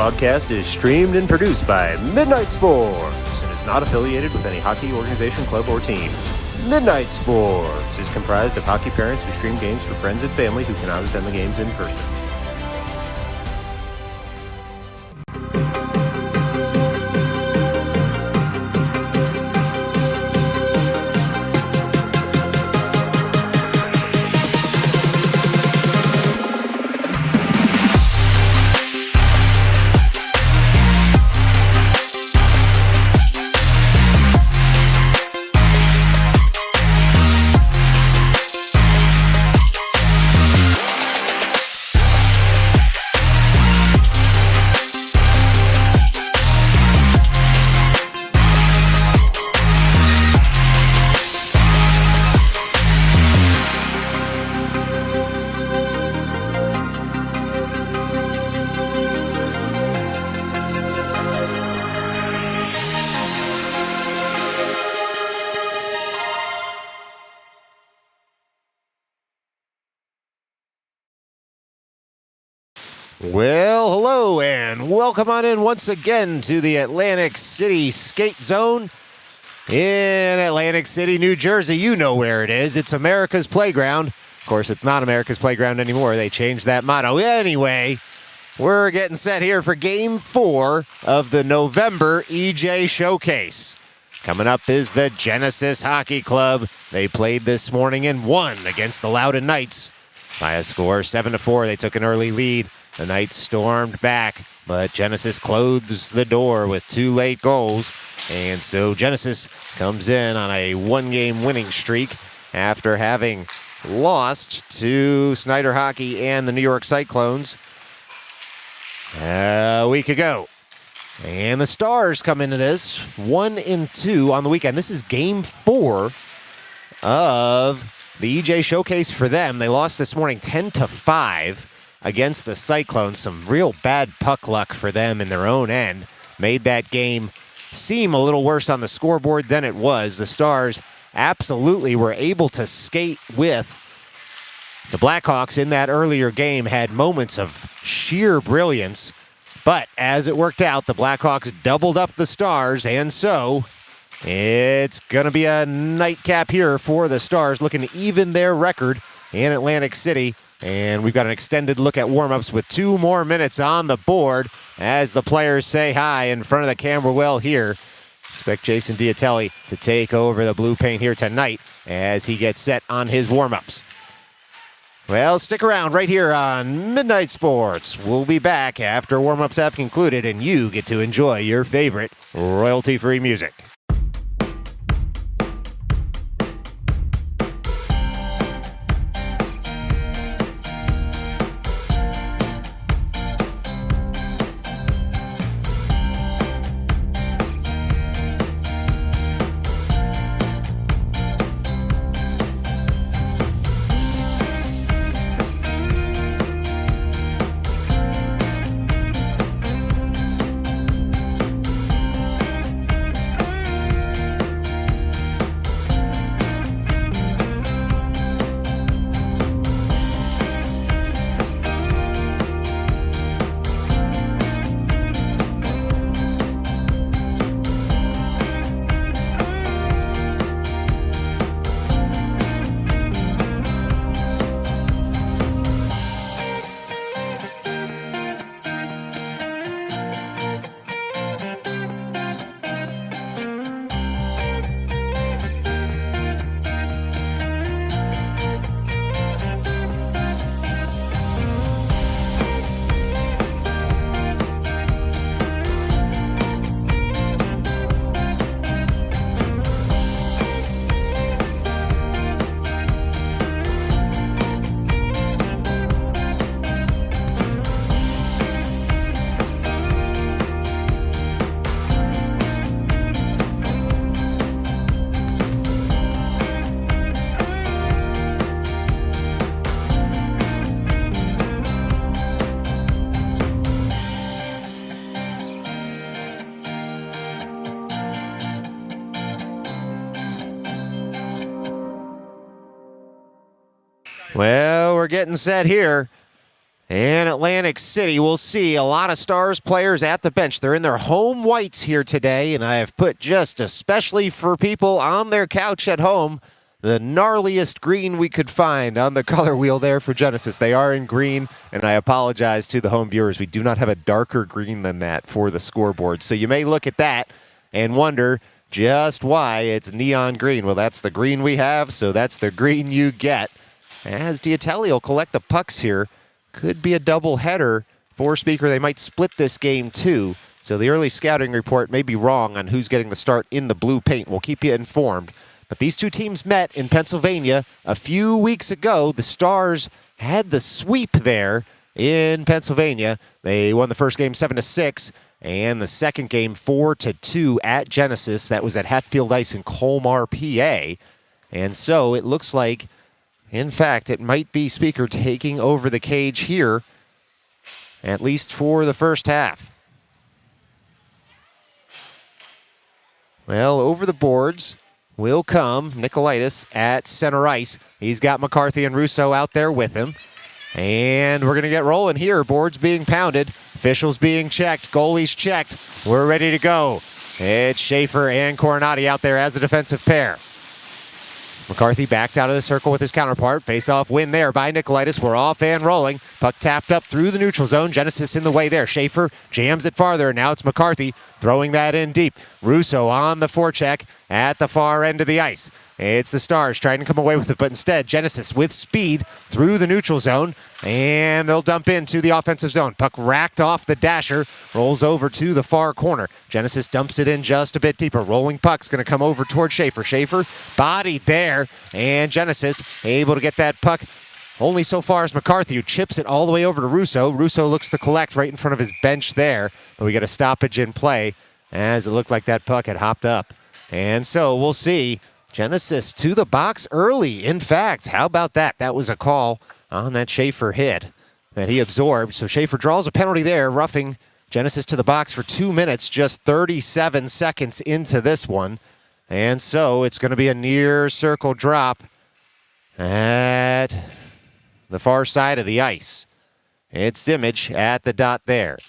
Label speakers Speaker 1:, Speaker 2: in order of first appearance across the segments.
Speaker 1: podcast is streamed and produced by Midnight Sports and is not affiliated with any hockey organization, club, or team. Midnight Sports is comprised of hockey parents who stream games for friends and family who cannot attend the games in person. Well, hello, and welcome on in once again to the Atlantic City Skate Zone in Atlantic City, New Jersey. You know where it is. It's America's Playground. Of course, it's not America's Playground anymore. They changed that motto. Anyway, we're getting set here for Game 4 of the November EJ Showcase. Coming up is the Genesis Hockey Club. They played this morning and won against the Loudoun Knights by a score 7-4. They took an early lead. The Knights stormed back, but Genesis closed the door with 2 late goals. And so Genesis comes in on a 1-game winning streak after having lost to Snyder Hockey and the New York Cyclones a week ago. And the Stars come into this 1-2 on the weekend. This is Game 4 of the EJ Showcase for them. They lost this morning 10-5. Against the Cyclones. Some real bad puck luck for them in their own end. Made that game seem a little worse on the scoreboard than it was. The Stars absolutely were able to skate with the Blackhawks in that earlier game, had moments of sheer brilliance. But as it worked out, the Blackhawks doubled up the Stars, and so it's going to be a nightcap here for the Stars, looking to even their record in Atlantic City. And we've got an extended look at warm-ups with 2 more minutes on the board as the players say hi in front of the camera well here. Expect Jason Diatelli to take over the blue paint here tonight as he gets set on his warm-ups. Well, stick around right here on Midnight Sports. We'll be back after warm-ups have concluded and you get to enjoy your favorite royalty-free music. Well, we're getting set here. And Atlantic City, we'll see a lot of Stars players at the bench. They're in their home whites here today, and I have put just especially for people on their couch at home, the gnarliest green we could find on the color wheel there for Genesis. They are in green, and I apologize to the home viewers. We do not have a darker green than that for the scoreboard. So you may look at that and wonder just why it's neon green. Well, that's the green we have, so that's the green you get. As Diatelli will collect the pucks here. Could be a double header for Speaker. They might split this game too. So the early scouting report may be wrong on who's getting the start in the blue paint. We'll keep you informed. But these two teams met in Pennsylvania a few weeks ago. The Stars had the sweep there in Pennsylvania. They won the first game 7-6 and the second game 4-2 at Genesis. That was at Hatfield Ice in Colmar, PA. And so it looks like, in fact, it might be Speaker taking over the cage here, at least for the first half. Well, over the boards will come Nicolaitis at center ice. He's got McCarthy and Russo out there with him. And we're going to get rolling here. Boards being pounded. Officials being checked. Goalies checked. We're ready to go. It's Schaefer and Coronati out there as a defensive pair. McCarthy backed out of the circle with his counterpart. Face-off win there by Nicolaitis. We're off and rolling. Puck tapped up through the neutral zone. Genesis in the way there. Schaefer jams it farther, and now it's McCarthy throwing that in deep. Russo on the forecheck at the far end of the ice. It's the Stars trying to come away with it, but instead Genesis with speed through the neutral zone, and they'll dump into the offensive zone. Puck racked off the dasher, rolls over to the far corner. Genesis dumps it in just a bit deeper. Rolling puck's going to come over toward Schaefer. Schaefer bodied there, and Genesis able to get that puck only so far as McCarthy, who chips it all the way over to Russo. Russo looks to collect right in front of his bench there, but we get a stoppage in play as it looked like that puck had hopped up. And so we'll see. Genesis to the box early. In fact, how about that? That was a call on that Schaefer hit that he absorbed. So Schaefer draws a penalty there, roughing Genesis to the box for 2 minutes, just 37 seconds into this one. And so it's going to be a near circle drop at the far side of the ice. It's Zimmage at the dot there.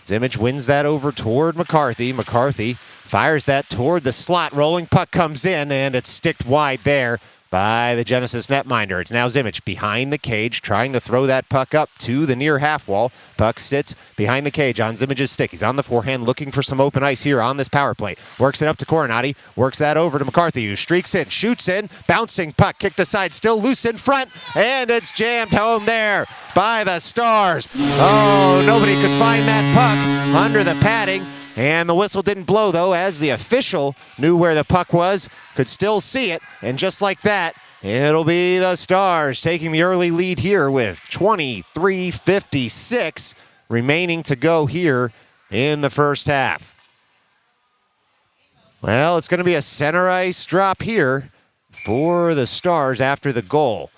Speaker 1: Zimmage wins that over toward McCarthy. McCarthy fires that toward the slot. Rolling puck comes in, and it's sticked wide there by the Genesis netminder. It's now Zimmage behind the cage, trying to throw that puck up to the near half wall. Puck sits behind the cage on Zimmage's stick. He's on the forehand looking for some open ice here on this power play. Works it up to Coronati. Works that over to McCarthy, who streaks in, shoots in, bouncing puck, kicked aside, still loose in front, and it's jammed home there by the Stars. Oh, nobody could find that puck under the padding. And the whistle didn't blow, though, as the official knew where the puck was, could still see it. And just like that, it'll be the Stars taking the early lead here with 23:56 remaining to go here in the first half. Well, it's going to be a center ice drop here for the Stars after the goal.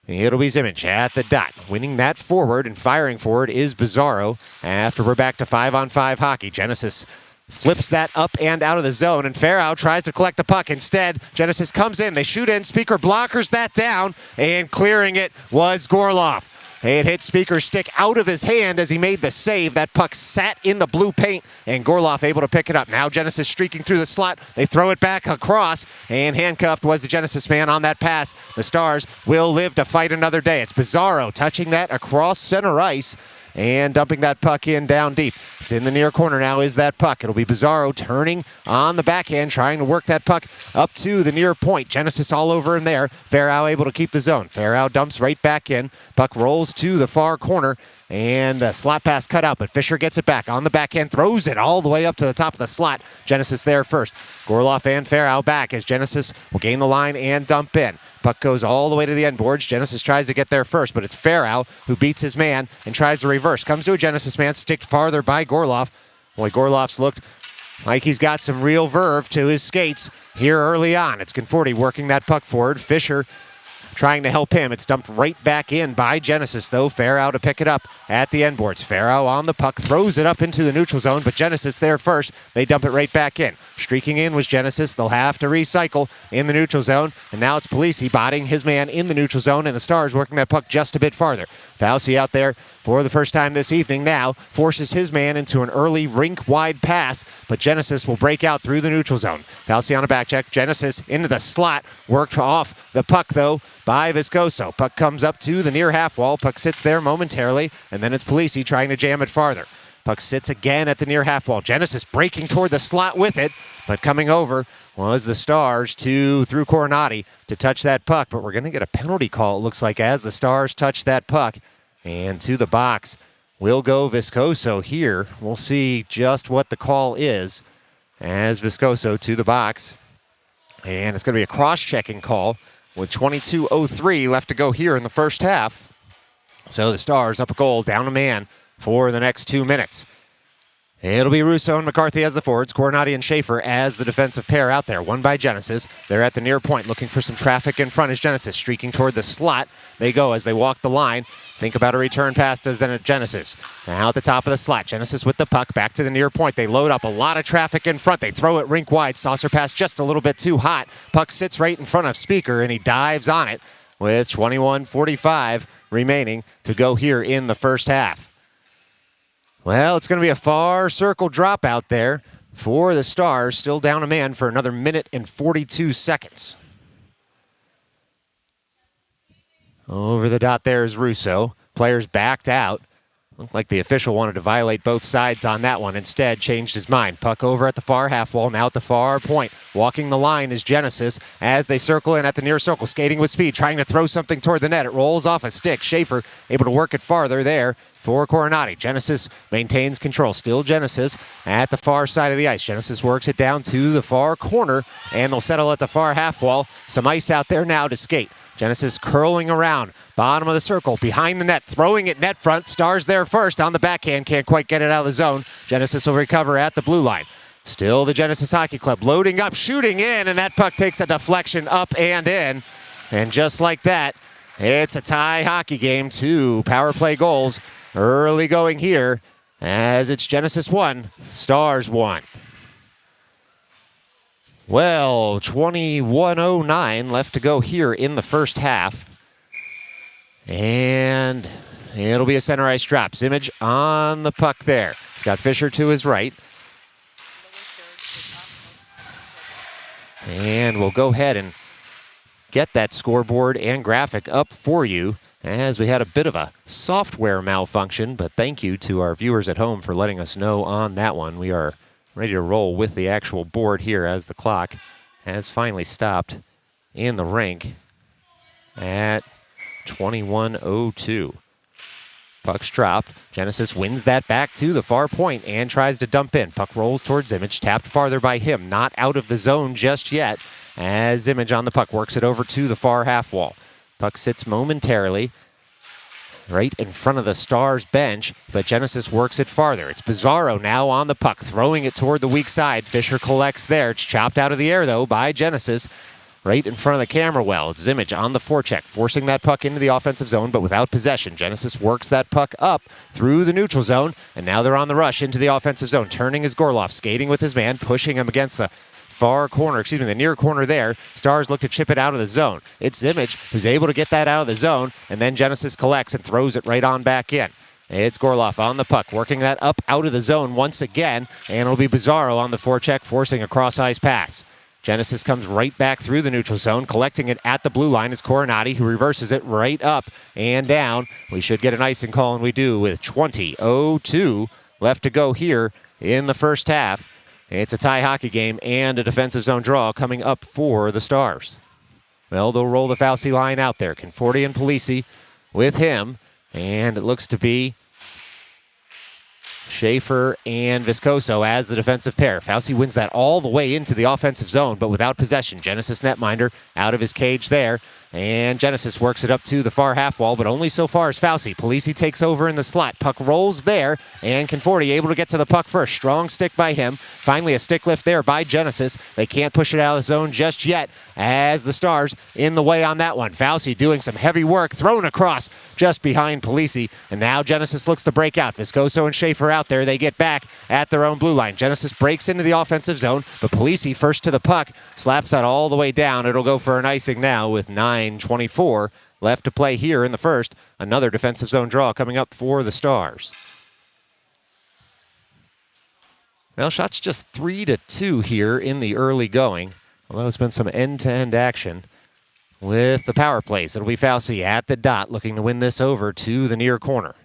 Speaker 1: It'll be Zimmage at the dot. Winning that forward and firing forward is Bizarro. After we're back to 5-on-5 hockey, Genesis flips that up and out of the zone, and Farrow tries to collect the puck. Instead, Genesis comes in. They shoot in. Speaker blockers that down, and clearing it was Gorloff. It hit Speaker's stick out of his hand as he made the save. That puck sat in the blue paint, and Gorloff able to pick it up. Now Genesis streaking through the slot. They throw it back across, and handcuffed was the Genesis man on that pass. The Stars will live to fight another day. It's Bizarro touching that across center ice and dumping that puck in down deep. It's in the near corner now is that puck. It'll be Bizarro turning on the backhand, trying to work that puck up to the near point. Genesis all over him there. Farrow able to keep the zone. Farrow dumps right back in. Puck rolls to the far corner, and the slot pass cut out, but Fisher gets it back on the backhand, throws it all the way up to the top of the slot. Genesis there first. Gorloff and Farrow back as Genesis will gain the line and dump in. Puck goes all the way to the end boards. Genesis tries to get there first, but it's Farrow who beats his man and tries to reverse. Comes to a Genesis man, sticked farther by Gorloff. Boy, Gorloff's looked like he's got some real verve to his skates here early on. It's Conforti working that puck forward. Fisher trying to help him. It's dumped right back in by Genesis, though. Farrow to pick it up at the end boards. Farrow on the puck, throws it up into the neutral zone, but Genesis there first. They dump it right back in. Streaking in was Genesis. They'll have to recycle in the neutral zone, and now it's Polisi bodying his man in the neutral zone, and the Stars working that puck just a bit farther. Fauci out there for the first time this evening now, forces his man into an early rink-wide pass, but Genesis will break out through the neutral zone. Fauci on a back check. Genesis into the slot. Worked off the puck, though, by Viscoso. Puck comes up to the near half wall. Puck sits there momentarily, and then it's Polisi trying to jam it farther. Puck sits again at the near half wall. Genesis breaking toward the slot with it, but coming over was the Stars through Coronati to touch that puck. But we're going to get a penalty call, it looks like, as the Stars touch that puck. And to the box will go Viscoso here. We'll see just what the call is as Viscoso to the box. And it's going to be a cross-checking call with 22:03 left to go here in the first half. So the Stars up a goal, down a man for the next 2 minutes. It'll be Russo and McCarthy as the forwards, Coronati and Schaefer as the defensive pair out there. One by Genesis. They're at the near point looking for some traffic in front as Genesis streaking toward the slot. They go as they walk the line. Think about a return pass to Genesis. Now at the top of the slot, Genesis with the puck back to the near point. They load up a lot of traffic in front. They throw it rink wide. Saucer pass just a little bit too hot. Puck sits right in front of Speaker and he dives on it with 21:45 remaining to go here in the first half. Well, it's going to be a far circle drop out there for the Stars. Still down a man for another minute and 42 seconds. Over the dot there is Russo. Players backed out. Looked like the official wanted to violate both sides on that one. Instead, changed his mind. Puck over at the far half wall, now at the far point. Walking the line is Genesis as they circle in at the near circle, skating with speed, trying to throw something toward the net. It rolls off a stick. Schaefer able to work it farther there for Coronati. Genesis maintains control. Still Genesis at the far side of the ice. Genesis works it down to the far corner, and they'll settle at the far half wall. Some ice out there now to skate. Genesis curling around, bottom of the circle, behind the net, throwing it net front. Stars there first on the backhand, can't quite get it out of the zone. Genesis will recover at the blue line. Still the Genesis Hockey Club loading up, shooting in, and that puck takes a deflection up and in. And just like that, it's a tie hockey game. 2 power play goals early going here as it's Genesis 1, Stars 1. Well, 21:09 left to go here in the first half. And it'll be a center ice drop. Zimmage on the puck there. He's got Fisher to his right. And we'll go ahead and get that scoreboard and graphic up for you as we had a bit of a software malfunction, but thank you to our viewers at home for letting us know on that one. We are ready to roll with the actual board here as the clock has finally stopped in the rink at 21:02. Puck's dropped. Genesis wins that back to the far point and tries to dump in. Puck rolls towards Zimmage, tapped farther by him. Not out of the zone just yet as Zimmage on the puck works it over to the far half wall. Puck sits momentarily right in front of the Stars bench, but Genesis works it farther. It's Bizarro now on the puck, throwing it toward the weak side. Fisher collects there. It's chopped out of the air, though, by Genesis right in front of the camera well. It's Zimmage on the forecheck, forcing that puck into the offensive zone, but without possession. Genesis works that puck up through the neutral zone, and now they're on the rush into the offensive zone. Turning is Gorloff, skating with his man, pushing him against the far corner, the near corner there. Stars look to chip it out of the zone. It's Zimmage who's able to get that out of the zone, and then Genesis collects and throws it right on back in. It's Gorloff on the puck, working that up out of the zone once again, and it'll be Bizarro on the forecheck, forcing a cross-ice pass. Genesis comes right back through the neutral zone, collecting it at the blue line is Coronati, who reverses it right up and down. We should get an icing call, and we do with 20:02 left to go here in the first half. It's a tie hockey game and a defensive zone draw coming up for the Stars. Well, they'll roll the Fauci line out there. Conforti and Polisi with him, and it looks to be Schaefer and Viscoso as the defensive pair. Fauci wins that all the way into the offensive zone, but without possession. Genesis netminder out of his cage there, and Genesis works it up to the far half wall, but only so far as Fauci. Polisi takes over in the slot. Puck rolls there, and Conforti able to get to the puck first. Strong stick by him. Finally a stick lift there by Genesis. They can't push it out of the zone just yet as the Stars in the way on that one. Fauci doing some heavy work, thrown across just behind Polisi, and now Genesis looks to break out. Viscoso and Schaefer out there. They get back at their own blue line. Genesis breaks into the offensive zone, but Polisi first to the puck, slaps that all the way down. It'll go for an icing now with 9:24 left to play here in the first. Another defensive zone draw coming up for the Stars. Well, shots just 3-2 here in the early going, although it's been some end-to-end action with the power plays. It'll be Fauci at the dot looking to win this over to the near corner.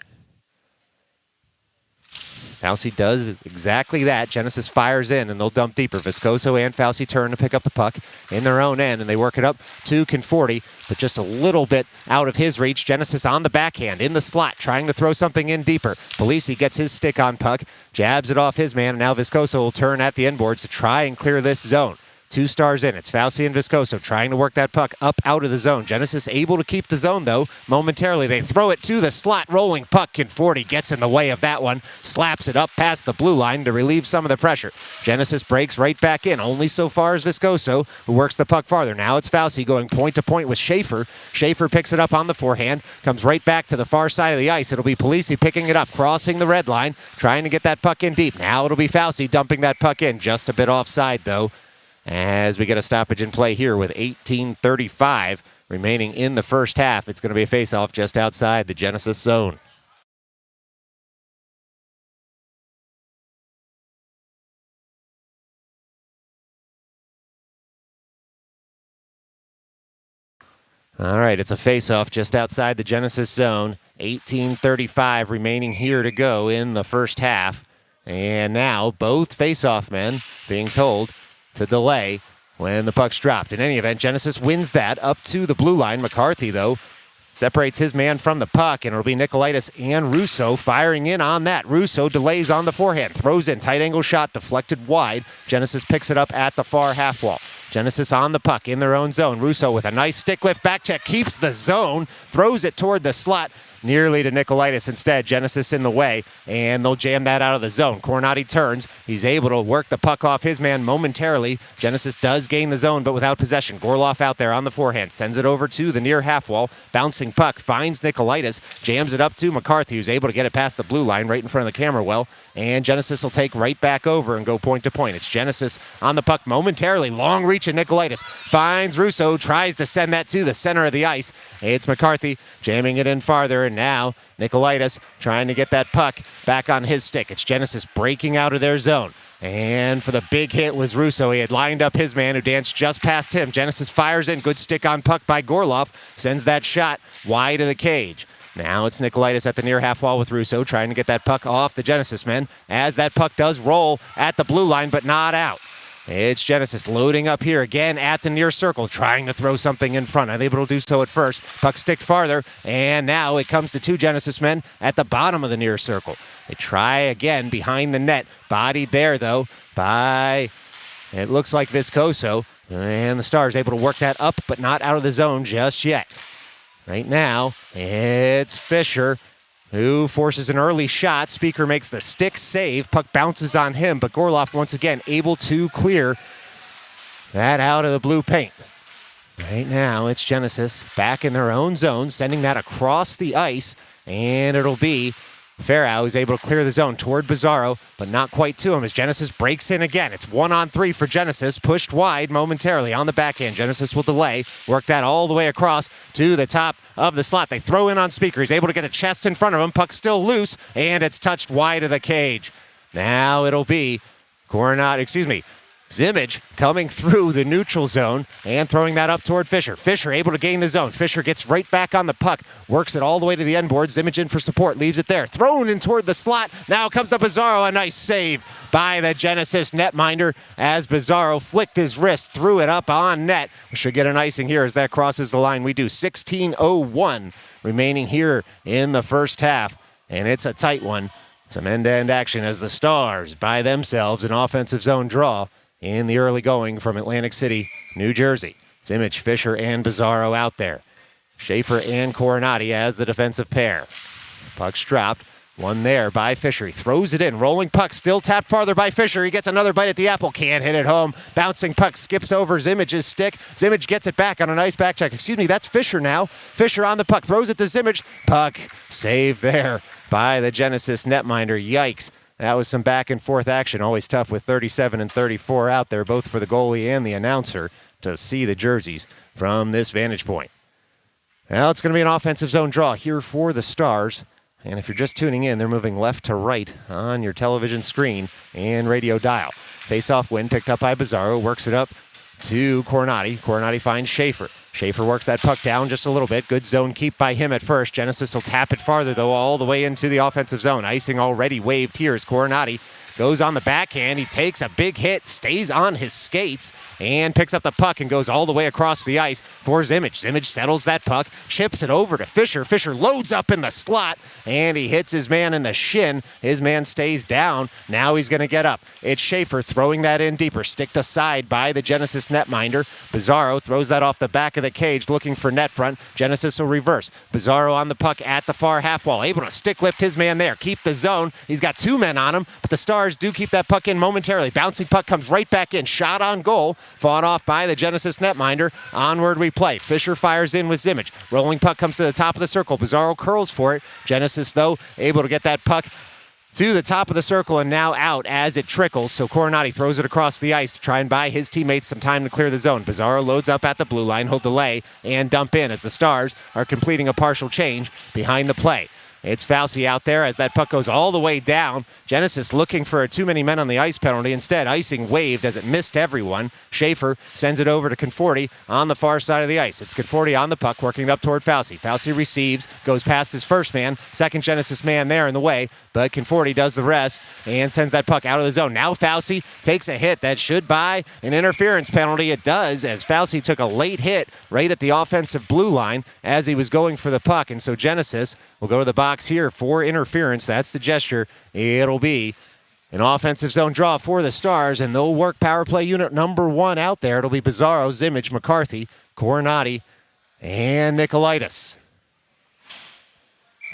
Speaker 1: Fauci does exactly that. Genesis fires in, and they'll dump deeper. Viscoso and Fauci turn to pick up the puck in their own end, and they work it up to Conforti, but just a little bit out of his reach. Genesis on the backhand, in the slot, trying to throw something in deeper. Polisi gets his stick on puck, jabs it off his man, and now Viscoso will turn at the end boards to try and clear this zone. 2 Stars in. It's Fauci and Viscoso trying to work that puck up out of the zone. Genesis able to keep the zone, though, momentarily. They throw it to the slot. Rolling puck. Conforti gets in the way of that one. Slaps it up past the blue line to relieve some of the pressure. Genesis breaks right back in. Only so far as Viscoso, who works the puck farther. Now it's Fauci going point to point with Schaefer. Schaefer picks it up on the forehand. Comes right back to the far side of the ice. It'll be Polisi picking it up, crossing the red line, trying to get that puck in deep. Now it'll be Fauci dumping that puck in. Just a bit offside, though, as we get a stoppage in play here with 18:35 remaining in the first half. It's going to be a face-off just outside the Genesis zone. All right, it's a face-off just outside the Genesis zone. 18:35 remaining here to go in the first half. And now both face-off men being told to delay when the puck's dropped. In any event, Genesis wins that up to the blue line. McCarthy, though, separates his man from the puck, and it'll be Nicolaitis and Russo firing in on that. Russo delays on the forehand, throws in, tight angle shot, deflected wide. Genesis picks it up at the far half wall. Genesis on the puck in their own zone. Russo with a nice stick lift back check, keeps the zone, throws it toward the slot, nearly to Nicolaitis instead. Genesis in the way, and they'll jam that out of the zone. Cornati turns. He's able to work the puck off his man momentarily. Genesis does gain the zone, but without possession. Gorloff out there on the forehand, sends it over to the near half wall. Bouncing puck, finds Nicolaitis, jams it up to McCarthy, who's able to get it past the blue line right in front of the camera well, and Genesis will take right back over and go point to point. It's Genesis on the puck momentarily. Long reach of Nicolaitis. Finds Russo, tries to send that to the center of the ice. It's McCarthy jamming it in farther, and now Nicolaitis trying to get that puck back on his stick. It's Genesis breaking out of their zone. And for the big hit was Russo. He had lined up his man who danced just past him. Genesis fires in. Good stick on puck by Gorloff. Sends that shot wide of the cage. Now it's Nicolaitis at the near half wall with Russo trying to get that puck off the Genesis men as that puck does roll at the blue line but not out. It's Genesis loading up here again at the near circle, trying to throw something in front. Unable to do so at first. Puck sticked farther, and now it comes to 2 Genesis men at the bottom of the near circle. They try again behind the net. Bodied there, though, by, it looks like Viscoso. And the Stars able to work that up, but not out of the zone just yet. Right now, it's Fisher, who forces an early shot. Speaker makes the stick save. Puck bounces on him, but Gorloff once again able to clear that out of the blue paint. Right now, it's Genesis back in their own zone, sending that across the ice, and it'll be Farrow is able to clear the zone toward Bizarro, but not quite to him as Genesis breaks in again. It's 1-on-3 for Genesis, pushed wide momentarily on the backhand. Genesis will delay, work that all the way across to the top of the slot. They throw in on Speaker. He's able to get a chest in front of him. Puck still loose, and it's touched wide of the cage. Now it'll be Zimmage coming through the neutral zone and throwing that up toward Fisher. Fisher able to gain the zone. Fisher gets right back on the puck, works it all the way to the end board. Zimmage in for support, leaves it there. Thrown in toward the slot. Now comes up Bizarro. A nice save by the Genesis netminder as Bizarro flicked his wrist, threw it up on net. We should get an icing here as that crosses the line. We do. 16:01 remaining here in the first half, and it's a tight one. Some end-to-end action as the Stars by themselves an offensive zone draw in the early going from Atlantic City, New Jersey. Zimmage, Fisher, and Bizarro out there. Schaefer and Coronati as the defensive pair. Puck's dropped. One there by Fisher. He throws it in. Rolling puck, still tapped farther by Fisher. He gets another bite at the apple. Can't hit it home. Bouncing puck skips over Zimmage's stick. Zimmage gets it back on a nice back check. That's Fisher now. Fisher on the puck. Throws it to Zimmage. Puck saved there by the Genesis netminder. Yikes. That was some back and forth action. Always tough with 37 and 34 out there, both for the goalie and the announcer, to see the jerseys from this vantage point. Well, it's going to be an offensive zone draw here for the Stars. And if you're just tuning in, they're moving left to right on your television screen and radio dial. Face-off win picked up by Bizarro, works it up to Coronati. Coronati finds Schaefer. Schaefer works that puck down just a little bit. Good zone keep by him at first. Genesis will tap it farther, though, all the way into the offensive zone. Icing already waved here as Coronati goes on the backhand. He takes a big hit, stays on his skates, and picks up the puck and goes all the way across the ice for Zimmage. Zimmage settles that puck, chips it over to Fisher. Fisher loads up in the slot, and he hits his man in the shin. His man stays down. Now he's going to get up. It's Schaefer throwing that in deeper, sticked aside by the Genesis netminder. Bizarro throws that off the back of the cage, looking for net front. Genesis will reverse. Bizarro on the puck at the far half wall, able to stick lift his man there, keep the zone. He's got two men on him, but the Stars do keep that puck in momentarily. Bouncing puck comes right back in. Shot on goal. Fought off by the Genesis netminder. Onward we play. Fisher fires in with Zimmage. Rolling puck comes to the top of the circle. Bizarro curls for it. Genesis, though, able to get that puck to the top of the circle and now out as it trickles. So Coronati throws it across the ice to try and buy his teammates some time to clear the zone. Bizarro loads up at the blue line. He'll delay and dump in as the Stars are completing a partial change behind the play. It's Fauci out there as that puck goes all the way down. Genesis looking for a too many men on the ice penalty. Instead, icing waved as it missed everyone. Schaefer sends it over to Conforti on the far side of the ice. It's Conforti on the puck working up toward Fauci. Fauci receives, goes past his first man. Second Genesis man there in the way, but Conforti does the rest and sends that puck out of the zone. Now Fauci takes a hit that should buy an interference penalty. It does, as Fauci took a late hit right at the offensive blue line as he was going for the puck. And so Genesis will go to the box here for interference. That's the gesture. It'll be an offensive zone draw for the Stars, and they'll work power play unit number one out there. It'll be Bizarro, Zimmage, McCarthy, Coronati, and Nicolaitis.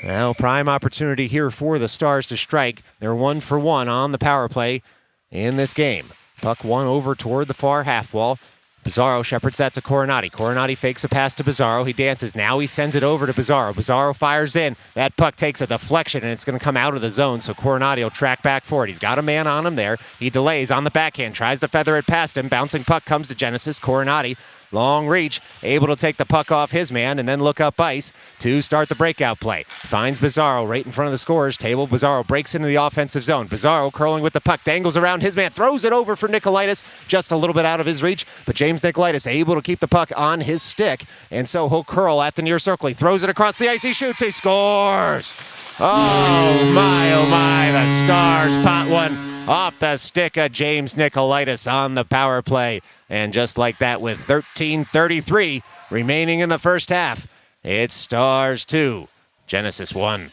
Speaker 1: Now, prime opportunity here for the Stars to strike. They're 1 for 1 on the power play in this game. Puck one over toward the far half wall. Bizarro shepherds that to Coronati. Coronati fakes a pass to Bizarro. He dances. Now he sends it over to Bizarro. Bizarro fires in. That puck takes a deflection, and it's going to come out of the zone, so Coronati will track back for it. He's got a man on him there. He delays on the backhand, tries to feather it past him. Bouncing puck comes to Genesis. Coronati, long reach, able to take the puck off his man and then look up ice to start the breakout play. Finds Bizarro right in front of the scorer's table. Bizarro breaks into the offensive zone. Bizarro curling with the puck, dangles around his man, throws it over for Nicolaitis, just a little bit out of his reach, but James Nicolaitis able to keep the puck on his stick, and so he'll curl at the near circle. He throws it across the ice, he shoots, he scores! Oh my, the Stars pot one off the stick of James Nicolaitis on the power play. And just like that, with 13:33 remaining in the first half, it's Stars 2, Genesis 1.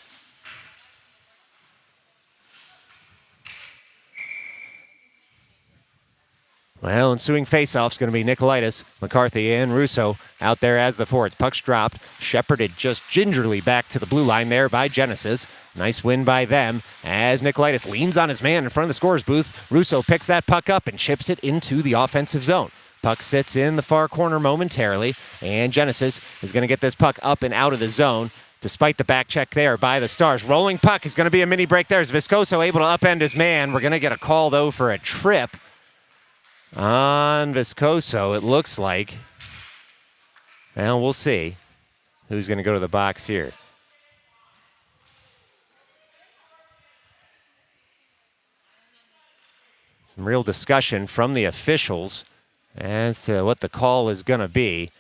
Speaker 1: Well, ensuing faceoff's going to be Nicolaitis, McCarthy, and Russo out there as the forwards. Puck's dropped, shepherded just gingerly back to the blue line there by Genesis. Nice win by them as Nicolaitis leans on his man in front of the scorer's booth. Russo picks that puck up and chips it into the offensive zone. Puck sits in the far corner momentarily, and Genesis is going to get this puck up and out of the zone despite the back check there by the Stars. Rolling puck is going to be a mini break there. Is Viscoso able to upend his man? We're going to get a call, though, for a trip on Viscoso, it looks like. Well, we'll see who's going to go to the box here. Some real discussion from the officials as to what the call is going to be.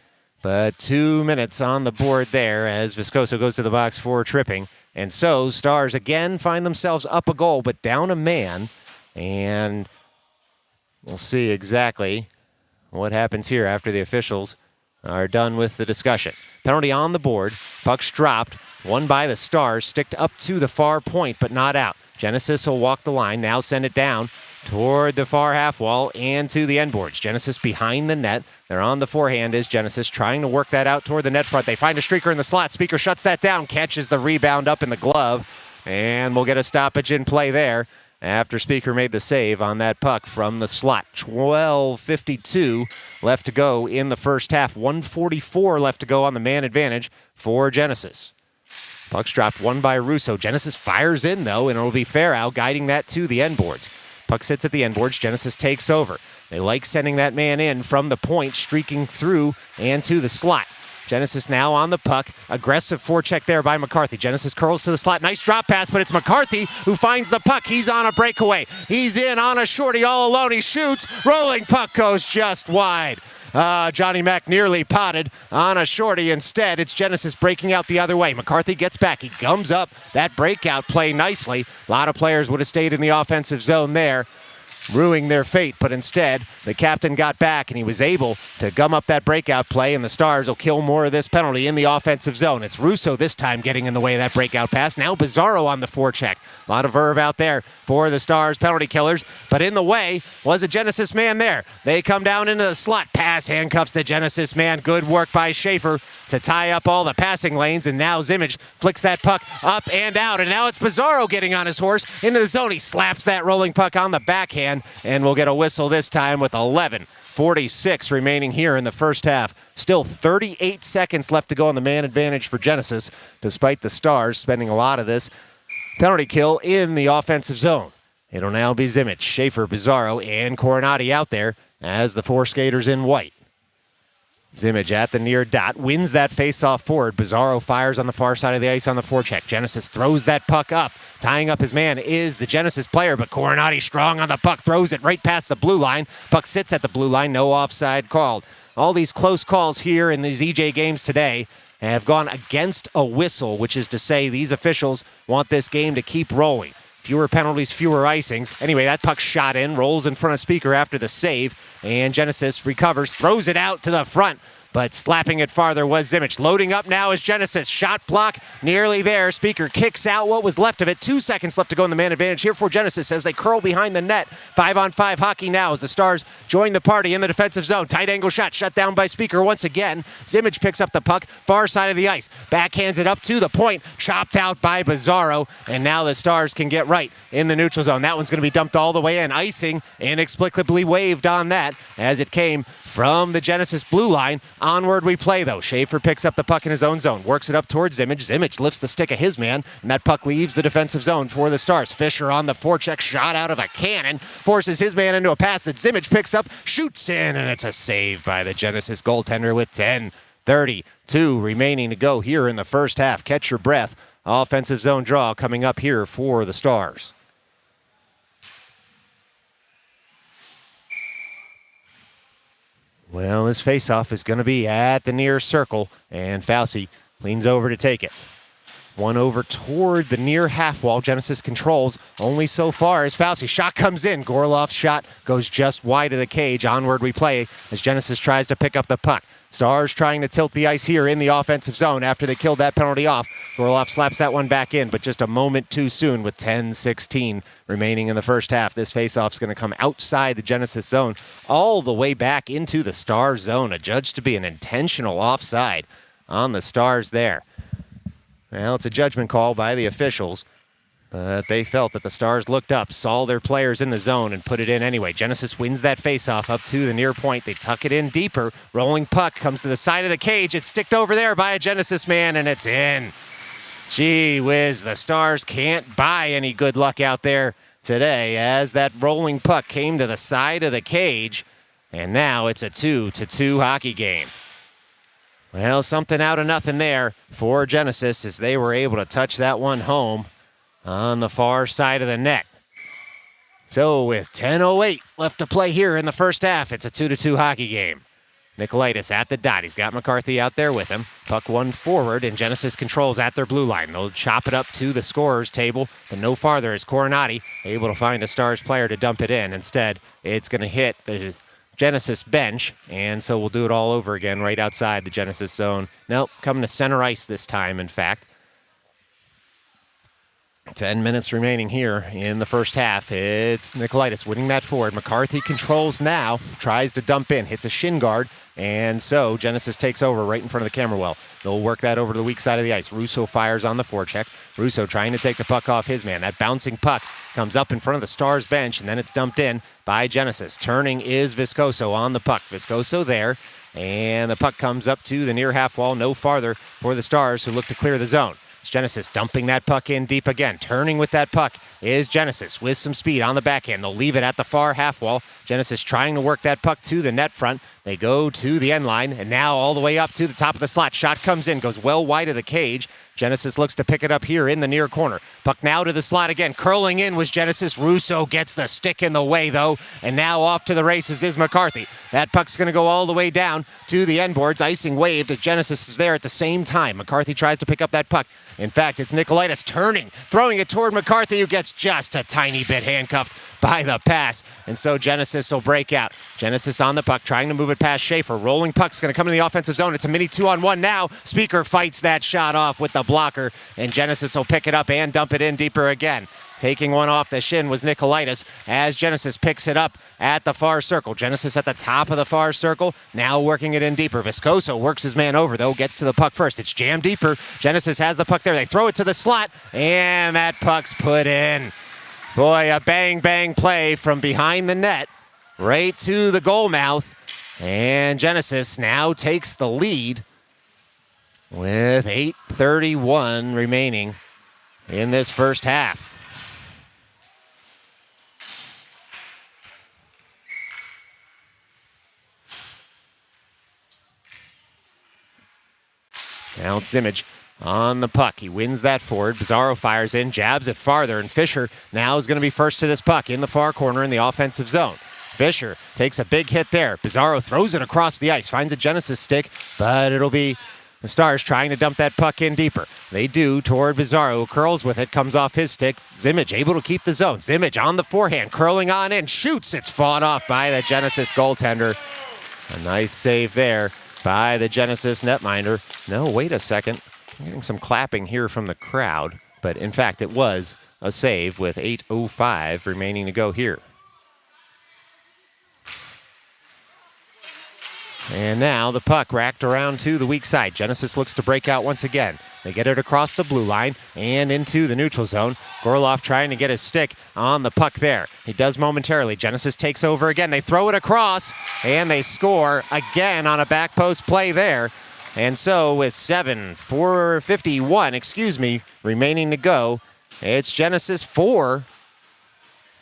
Speaker 1: But 2 minutes on the board there as Viscoso goes to the box for tripping. And so Stars again find themselves up a goal, but down a man. And we'll see exactly what happens here after the officials are done with the discussion. Penalty on the board. Puck's dropped. Won by the Stars. Sticked up to the far point, but not out. Genesis will walk the line. Now send it down toward the far half wall and to the end boards. Genesis behind the net. They're on the forehand is Genesis trying to work that out toward the net front. They find a streaker in the slot. Speaker shuts that down. Catches the rebound up in the glove. And we'll get a stoppage in play there after Speaker made the save on that puck from the slot. 12:52 left to go in the first half. 1:44 left to go on the man advantage for Genesis. Puck's dropped, one by Russo. Genesis fires in, though, and it'll be Farrow guiding that to the end boards. Puck sits at the end boards. Genesis takes over. They like sending that man in from the point, streaking through and to the slot. Genesis now on the puck. Aggressive forecheck there by McCarthy. Genesis curls to the slot. Nice drop pass, but it's McCarthy who finds the puck. He's on a breakaway. He's in on a shorty all alone. He shoots. Rolling puck goes just wide. Johnny Mac nearly potted on a shorty. Instead, it's Genesis breaking out the other way. McCarthy gets back. He gums up that breakout play nicely. A lot of players would have stayed in the offensive zone there, ruining their fate, but instead the captain got back and he was able to gum up that breakout play, and the Stars will kill more of this penalty in the offensive zone. It's Russo this time getting in the way of that breakout pass. Now Bizarro on the forecheck. A lot of verve out there for the Stars penalty killers, but in the way was a Genesis man there. They come down into the slot. Pass handcuffs the Genesis man. Good work by Schaefer to tie up all the passing lanes, and now Zimmage flicks that puck up and out, and now it's Bizarro getting on his horse into the zone. He slaps that rolling puck on the backhand, and we'll get a whistle this time with 11:46 remaining here in the first half. Still 38 seconds left to go on the man advantage for Genesis, despite the Stars spending a lot of this penalty kill in the offensive zone. It'll now be Zimmage, Schaefer, Bizarro, and Coronati out there as the four skaters in white. Zimmage at the near dot, wins that face-off forward. Bizarro fires on the far side of the ice on the forecheck. Genesis throws that puck up. Tying up his man is the Genesis player, but Coronati strong on the puck, throws it right past the blue line. Puck sits at the blue line, no offside called. All these close calls here in these EJ games today have gone against a whistle, which is to say these officials want this game to keep rolling. Fewer penalties, fewer icings. Anyway, that puck shot in, rolls in front of Speaker after the save, and Genesis recovers, throws it out to the front, but slapping it farther was Zimmage. Loading up now is Genesis. Shot block nearly there. Speaker kicks out what was left of it. 2 seconds left to go in the man advantage here for Genesis as they curl behind the net. 5-on-5 hockey now as the Stars join the party in the defensive zone. Tight angle shot shut down by Speaker once again. Zimmage picks up the puck, far side of the ice. Backhands it up to the point. Chopped out by Bizarro. And now the Stars can get right in the neutral zone. That one's going to be dumped all the way in. Icing inexplicably waved on that as it came from the Genesis blue line. Onward we play, though. Schaefer picks up the puck in his own zone, works it up towards Zimmage. Zimmage lifts the stick of his man, and that puck leaves the defensive zone for the Stars. Fisher on the forecheck, shot out of a cannon, forces his man into a pass that Zimmage picks up, shoots in, and it's a save by the Genesis goaltender with 10:32 remaining to go here in the first half. Catch your breath. Offensive zone draw coming up here for the Stars. Well, this faceoff is going to be at the near circle, and Fauci leans over to take it. One over toward the near half wall. Genesis controls only so far as Fauci. Shot comes in. Gorloff's shot goes just wide of the cage. Onward we play as Genesis tries to pick up the puck. Stars trying to tilt the ice here in the offensive zone after they killed that penalty off. Gorloff slaps that one back in, but just a moment too soon with 10:16 remaining in the first half. This faceoff is going to come outside the Genesis zone all the way back into the Stars zone. Adjudged to be an intentional offside on the Stars there. Well, it's a judgment call by the officials. They felt that the Stars looked up, saw their players in the zone, and put it in anyway. Genesis wins that faceoff up to the near point. They tuck it in deeper. Rolling puck comes to the side of the cage. It's sticked over there by a Genesis man, and it's in. Gee whiz, the Stars can't buy any good luck out there today as that rolling puck came to the side of the cage, and now it's a 2-2 hockey game. Well, something out of nothing there for Genesis as they were able to touch that one home on the far side of the net. So with 10:08 left to play here in the first half, it's a 2-2 hockey game. Nicolaitis at the dot. He's got McCarthy out there with him. Puck one forward, and Genesis controls at their blue line. They'll chop it up to the scorer's table, but no farther is Coronati able to find a Stars player to dump it in. Instead, it's going to hit the Genesis bench, and so we'll do it all over again right outside the Genesis zone. Nope, coming to center ice this time, in fact. 10 minutes remaining here in the first half. It's Nicolaitis winning that forward. McCarthy controls now, tries to dump in, hits a shin guard, and so Genesis takes over right in front of the camera well. They'll work that over to the weak side of the ice. Russo fires on the forecheck. Russo trying to take the puck off his man. That bouncing puck comes up in front of the Stars bench, and then it's dumped in by Genesis. Turning is Viscoso on the puck. Viscoso there, and the puck comes up to the near half wall, no farther for the Stars who look to clear the zone. It's Genesis dumping that puck in deep again. Turning with that puck is Genesis with some speed on the backhand. They'll leave it at the far half wall. Genesis trying to work that puck to the net front. They go to the end line, and now all the way up to the top of the slot. Shot comes in, goes well wide of the cage. Genesis looks to pick it up here in the near corner. Puck now to the slot again. Curling in was Genesis. Russo gets the stick in the way, though. And now off to the races is McCarthy. That puck's going to go all the way down to the end boards. Icing waved. Genesis is there at the same time. McCarthy tries to pick up that puck. In fact, it's Nikolaitis turning, throwing it toward McCarthy, who gets just a tiny bit handcuffed by the pass. And so Genesis will break out. Genesis on the puck, trying to move it past Schaefer. Rolling puck's going to come to the offensive zone. It's a mini 2-on-1 now. Speaker fights that shot off with the blocker, and Genesis will pick it up and dump it in deeper again. Taking one off the shin was Nikolaitis as Genesis picks it up at the far circle. Genesis at the top of the far circle, now working it in deeper. Viscoso works his man over, though, gets to the puck first. It's jammed deeper. Genesis has the puck there. They throw it to the slot, and that puck's put in. Boy, a bang-bang play from behind the net right to the goal mouth. And Genesis now takes the lead with 8:31 remaining in this first half. Now it's Zimmage on the puck. He wins that forward. Bizarro fires in, jabs it farther, and Fisher now is going to be first to this puck in the far corner in the offensive zone. Fisher takes a big hit there. Bizarro throws it across the ice, finds a Genesis stick, but it'll be the Stars trying to dump that puck in deeper. They do toward Bizarro, who curls with it, comes off his stick. Zimmage able to keep the zone. Zimmage on the forehand, curling on in, shoots. It's fought off by the Genesis goaltender. A nice save there by the Genesis netminder. No, wait a second. I'm getting some clapping here from the crowd, but in fact it was a save with 8:05 remaining to go here. And now the puck racked around to the weak side. Genesis looks to break out once again. They get it across the blue line and into the neutral zone. Gorloff trying to get his stick on the puck there. He does momentarily. Genesis takes over again. They throw it across, and they score again on a back post play there. And so with 4:51 remaining to go, it's Genesis 4,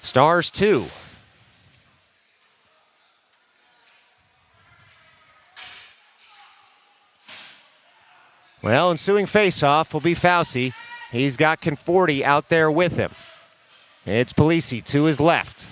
Speaker 1: Stars 2. Well, ensuing faceoff will be Fauci. He's got Conforti out there with him. It's Polisi to his left.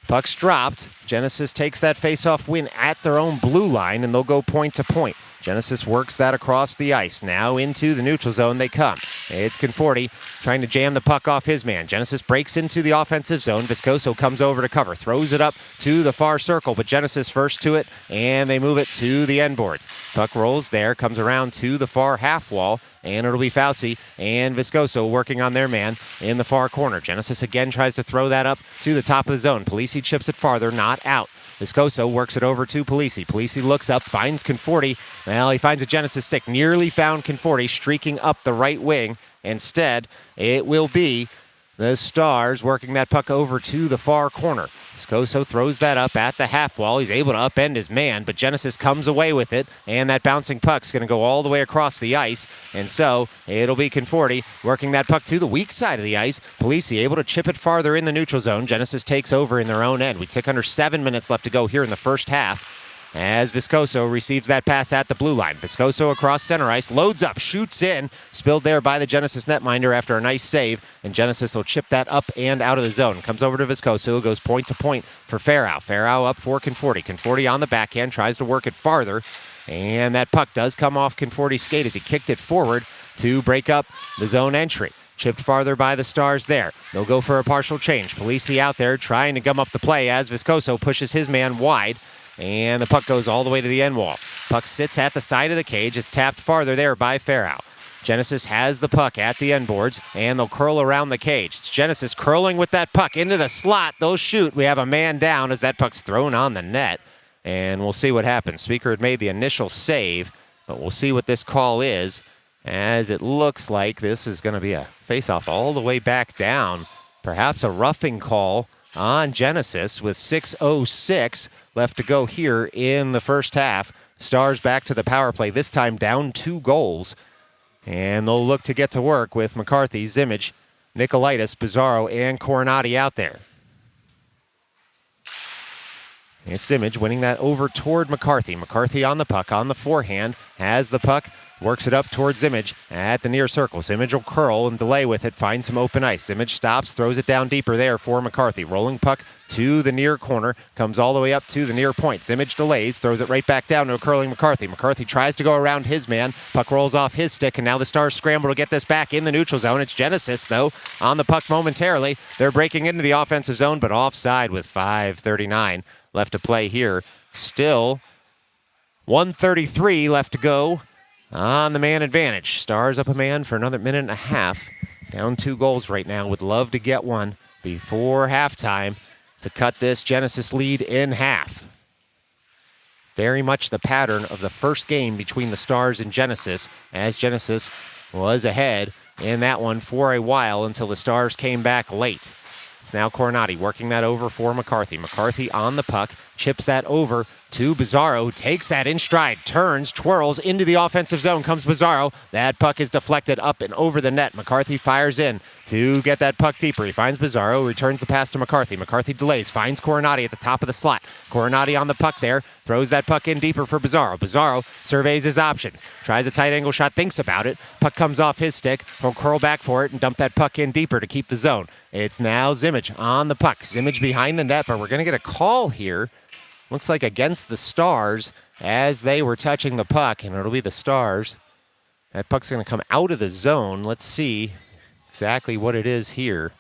Speaker 1: Puck's dropped. Genesis takes that faceoff win at their own blue line, and they'll go point to point. Genesis works that across the ice. Now into the neutral zone they come. It's Conforti trying to jam the puck off his man. Genesis breaks into the offensive zone. Viscoso comes over to cover. Throws it up to the far circle, but Genesis first to it, and they move it to the end boards. Puck rolls there, comes around to the far half wall, and it'll be Fauci and Viscoso working on their man in the far corner. Genesis again tries to throw that up to the top of the zone. Polisi chips it farther, not out. Viscoso works it over to Polisi. Polisi looks up, finds Conforti. Well, he finds a Genesis stick. Nearly found Conforti streaking up the right wing. Instead, it will be the Stars working that puck over to the far corner. Viscoso throws that up at the half wall. He's able to upend his man, but Genesis comes away with it, and that bouncing puck's going to go all the way across the ice. And so it'll be Conforti working that puck to the weak side of the ice. Polisi able to chip it farther in the neutral zone. Genesis takes over in their own end. We tick under 7 minutes left to go here in the first half, as Viscoso receives that pass at the blue line. Viscoso across center ice, loads up, shoots in, spilled there by the Genesis netminder after a nice save, and Genesis will chip that up and out of the zone. Comes over to Viscoso, goes point to point for Farrow. Farrow up for Conforti. Conforti on the backhand, tries to work it farther, and that puck does come off Conforti's skate as he kicked it forward to break up the zone entry. Chipped farther by the Stars there. They'll go for a partial change. Polisi out there trying to gum up the play as Viscoso pushes his man wide. And the puck goes all the way to the end wall. Puck sits at the side of the cage. It's tapped farther there by Farrow. Genesis has the puck at the end boards, and they'll curl around the cage. It's Genesis curling with that puck into the slot. They'll shoot. We have a man down as that puck's thrown on the net, and we'll see what happens. Speaker had made the initial save, but we'll see what this call is, as it looks like this is going to be a face-off all the way back down. Perhaps a roughing call on Genesis with 6:06 left to go here in the first half. Stars back to the power play, this time down 2 goals. And they'll look to get to work with McCarthy, Zimmage, Nicolaitis, Bizarro, and Coronati out there. It's Zimmage winning that over toward McCarthy. McCarthy on the puck, on the forehand, has the puck, works it up towards Zimmage at the near circle. Zimmage will curl and delay with it, find some open ice. Zimmage stops, throws it down deeper there for McCarthy. Rolling puck to the near corner, comes all the way up to the near point. Zimmage delays, throws it right back down to a curling McCarthy. McCarthy tries to go around his man. Puck rolls off his stick, and now the Stars scramble to get this back in the neutral zone. It's Genesis, though, on the puck momentarily. They're breaking into the offensive zone, but offside with 5:39 left to play here. Still 1:33 left to go on the man advantage. Stars up a man for another minute and a half. Down 2 goals right now. Would love to get one before halftime to cut this Genesis lead in half. Very much the pattern of the first game between the Stars and Genesis, as Genesis was ahead in that one for a while until the Stars came back late. It's now Coronati working that over for McCarthy. McCarthy on the puck, chips that over to Bizarro, who takes that in stride, turns, twirls into the offensive zone, comes Bizarro. That puck is deflected up and over the net. McCarthy fires in to get that puck deeper. He finds Bizarro, returns the pass to McCarthy. McCarthy delays, finds Coronati at the top of the slot. Coronati on the puck there, throws that puck in deeper for Bizarro. Bizarro surveys his options, tries a tight angle shot, thinks about it. Puck comes off his stick. He'll curl back for it and dump that puck in deeper to keep the zone. It's now Zimmage on the puck. Zimmage behind the net, but we're going to get a call here. Looks like against the Stars as they were touching the puck, and it'll be the Stars. That puck's going to come out of the zone. Let's see exactly what it is here.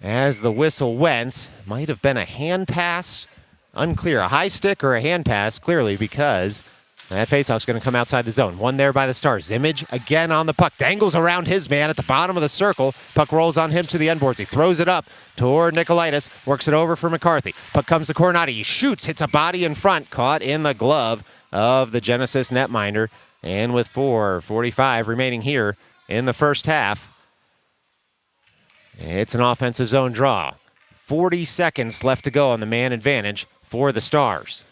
Speaker 1: As the whistle went, might have been a hand pass. Unclear, a high stick or a hand pass, clearly, because that faceoff's going to come outside the zone. One there by the Stars. Zimmage again on the puck. Dangles around his man at the bottom of the circle. Puck rolls on him to the end boards. He throws it up toward Nicolaitis. Works it over for McCarthy. Puck comes to Coronati. He shoots. Hits a body in front. Caught in the glove of the Genesis netminder. And with 4:45 remaining here in the first half, it's an offensive zone draw. 40 seconds left to go on the man advantage for the Stars.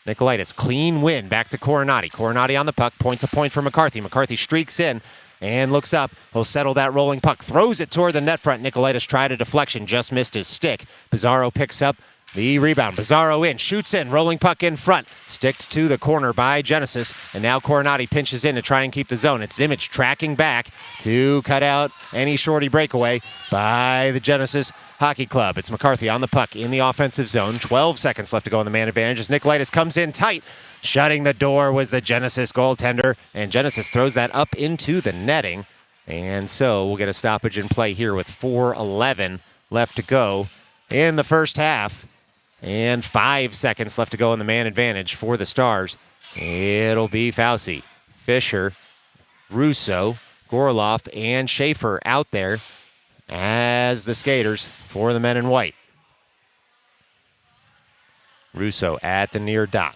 Speaker 1: Nicolaitis, clean win, back to Coronati. Coronati on the puck, point to point for McCarthy. McCarthy streaks in and looks up. He'll settle that rolling puck, throws it toward the net front. Nicolaitis tried a deflection, just missed his stick. Bizarro picks up the rebound. Bizarro in, shoots in, rolling puck in front. Sticked to the corner by Genesis, and now Coronati pinches in to try and keep the zone. It's Zimmage tracking back to cut out any shorty breakaway by the Genesis Hockey Club. It's McCarthy on the puck in the offensive zone. 12 seconds left to go on the man advantage as Nicolaitis comes in tight. Shutting the door was the Genesis goaltender, and Genesis throws that up into the netting. And so we'll get a stoppage in play here with 4:11 left to go in the first half. And 5 seconds left to go in the man advantage for the Stars. It'll be Fauci, Fisher, Russo, Gorloff, and Schaefer out there as the skaters for the men in white. Russo at the near dot.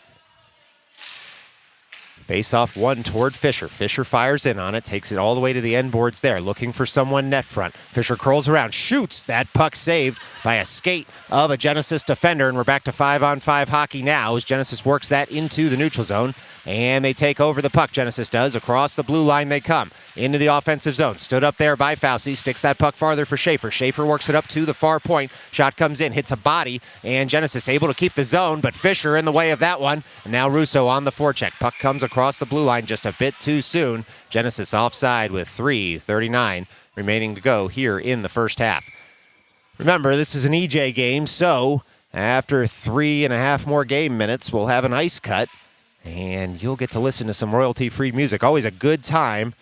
Speaker 1: Face-off one toward Fisher. Fisher fires in on it, takes it all the way to the end boards there, looking for someone net front. Fisher curls around, shoots. That puck saved by a skate of a Genesis defender, and we're back to 5-on-5 hockey now as Genesis works that into the neutral zone, and they take over the puck. Genesis does. Across the blue line they come into the offensive zone. Stood up there by Fauci, sticks that puck farther for Schaefer. Schaefer works it up to the far point. Shot comes in, hits a body, and Genesis able to keep the zone, but Fisher in the way of that one. And now Russo on the forecheck. Puck comes across the blue line just a bit too soon. Genesis offside with 3:39 remaining to go here in the first half. Remember, this is an EJ game, so after 3.5 more game minutes, we'll have an ice cut, and you'll get to listen to some royalty-free music. Always a good time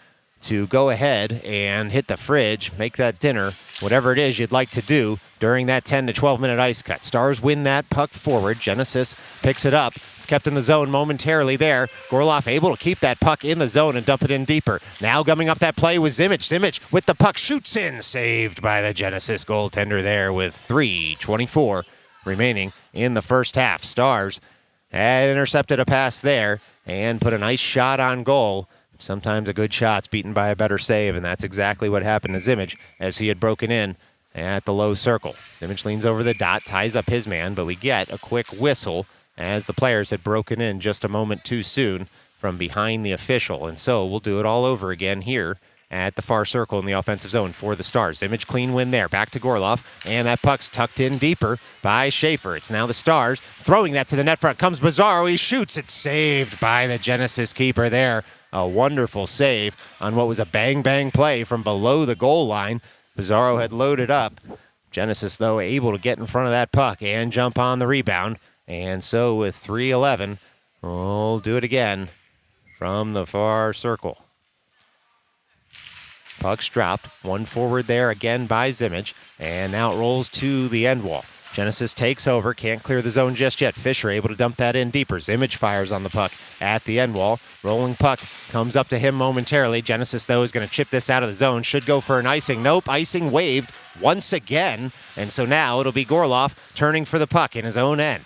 Speaker 1: to go ahead and hit the fridge, make that dinner, whatever it is you'd like to do during that 10 to 12-minute ice cut. Stars win that puck forward. Genesis picks it up. It's kept in the zone momentarily there. Gorloff able to keep that puck in the zone and dump it in deeper. Now coming up that play with Zimmage. Zimmage with the puck shoots in. Saved by the Genesis goaltender there with 3:24 remaining in the first half. Stars had intercepted a pass there and put a nice shot on goal. Sometimes a good shot's beaten by a better save, and that's exactly what happened to Zimmage as he had broken in at the low circle. Zimmage leans over the dot, ties up his man, but we get a quick whistle as the players had broken in just a moment too soon from behind the official. And so we'll do it all over again here at the far circle in the offensive zone for the Stars. Image clean win there. Back to Gorloff. And that puck's tucked in deeper by Schaefer. It's now the Stars throwing that to the net front. Comes Bizarro. He shoots. It's saved by the Genesis keeper there. A wonderful save on what was a bang-bang play from below the goal line. Bizarro had loaded up. Genesis, though, able to get in front of that puck and jump on the rebound. And so with 3:11, we'll do it again from the far circle. Puck's dropped. One forward there again by Zimmage. And now it rolls to the end wall. Genesis takes over. Can't clear the zone just yet. Fisher able to dump that in deeper. Zimmage fires on the puck at the end wall. Rolling puck comes up to him momentarily. Genesis, though, is going to chip this out of the zone. Should go for an icing. Nope. Icing waved once again. And so now it'll be Gorloff turning for the puck in his own end.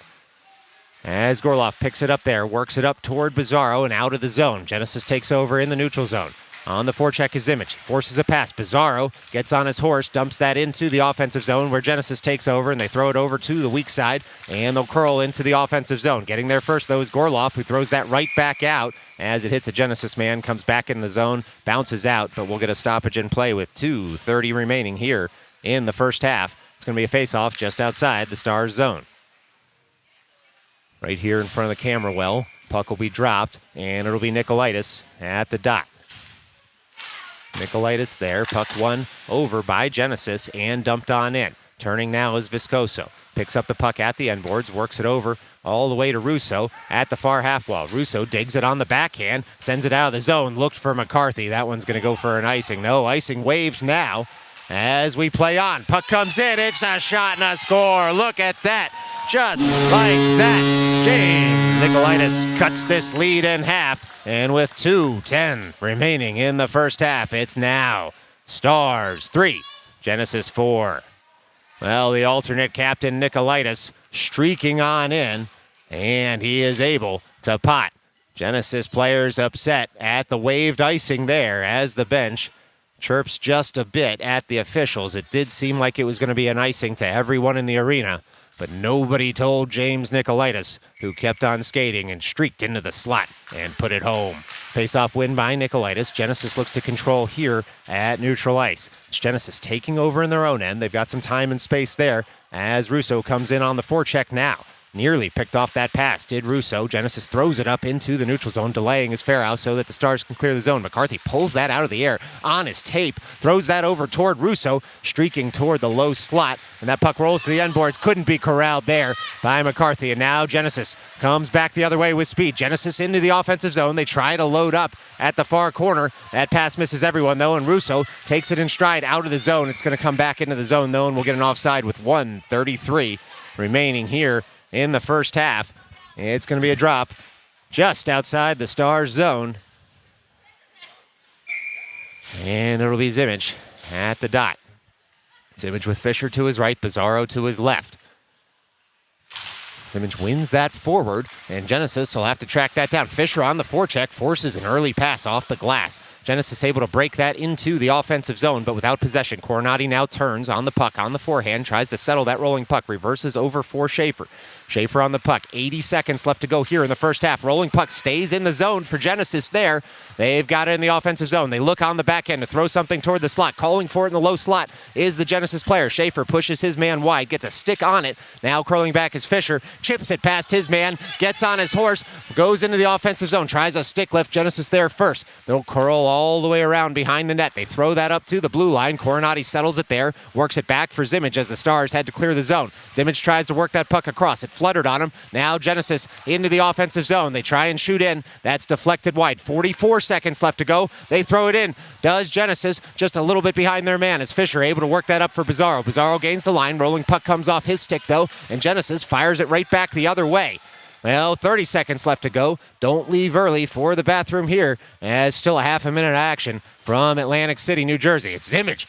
Speaker 1: As Gorloff picks it up there, works it up toward Bizarro and out of the zone. Genesis takes over in the neutral zone. On the forecheck is Zimmage. Forces a pass. Bizarro gets on his horse, dumps that into the offensive zone where Genesis takes over, and they throw it over to the weak side, and they'll curl into the offensive zone. Getting there first, though, is Gorloff, who throws that right back out as it hits a Genesis man, comes back in the zone, bounces out, but we'll get a stoppage in play with 2:30 remaining here in the first half. It's going to be a face-off just outside the Stars zone. Right here in front of the camera well, puck will be dropped, and it'll be Nicolaitis at the dot. Nicolaitis there, puck won over by Genesis and dumped on in. Turning now is Viscoso. Picks up the puck at the end boards, works it over all the way to Russo at the far half wall. Russo digs it on the backhand, sends it out of the zone, looked for McCarthy. That one's going to go for an icing. No, icing waves now as we play on. Puck comes in, it's a shot and a score. Look at that, just like that. James Nicolaitis cuts this lead in half. And with 2:10 remaining in the first half, it's now Stars 3, Genesis 4. Well, the alternate captain, Nicolaitis, streaking on in, and he is able to pot. Genesis players upset at the waved icing there as the bench chirps just a bit at the officials. It did seem like it was going to be an icing to everyone in the arena, but nobody told James Nicolaitis, who kept on skating and streaked into the slot and put it home. Face-off win by Nicolaitis. Genesis looks to control here at neutral ice. It's Genesis taking over in their own end. They've got some time and space there as Russo comes in on the forecheck now. Nearly picked off that pass, did Russo. Genesis throws it up into the neutral zone, delaying his fair out so that the Stars can clear the zone. McCarthy pulls that out of the air on his tape, throws that over toward Russo, streaking toward the low slot, and that puck rolls to the end boards. Couldn't be corralled there by McCarthy, and now Genesis comes back the other way with speed. Genesis into the offensive zone. They try to load up at the far corner. That pass misses everyone, though, and Russo takes it in stride out of the zone. It's going to come back into the zone, though, and we'll get an offside with 1:33 remaining here in the first half. It's going to be a drop just outside the Stars zone. And it'll be Zimmage at the dot. Zimmage with Fisher to his right, Bizarro to his left. Zimmage wins that forward, and Genesis will have to track that down. Fisher on the forecheck forces an early pass off the glass. Genesis able to break that into the offensive zone, but without possession. Coronati now turns on the puck on the forehand, tries to settle that rolling puck, reverses over for Schaefer. Schaefer on the puck, 80 seconds left to go here in the first half. Rolling puck stays in the zone for Genesis there. They've got it in the offensive zone. They look on the back end to throw something toward the slot. Calling for it in the low slot is the Genesis player. Schaefer pushes his man wide, gets a stick on it. Now curling back is Fisher, chips it past his man, gets on his horse, goes into the offensive zone, tries a stick lift. Genesis there first. They'll curl all the way around behind the net. They throw that up to the blue line. Coronati settles it there, works it back for Zimmage as the Stars had to clear the zone. Zimmage tries to work that puck across. It fluttered on him. Now Genesis into the offensive zone. They try and shoot in. That's deflected wide. 44 seconds left to go. They throw it in. Does Genesis, just a little bit behind their man as Fisher able to work that up for Bizarro. Bizarro gains the line. Rolling puck comes off his stick though, and Genesis fires it right back the other way. Well, 30 seconds left to go. Don't leave early for the bathroom here, as still a half a minute of action from Atlantic City, New Jersey. It's Zimmage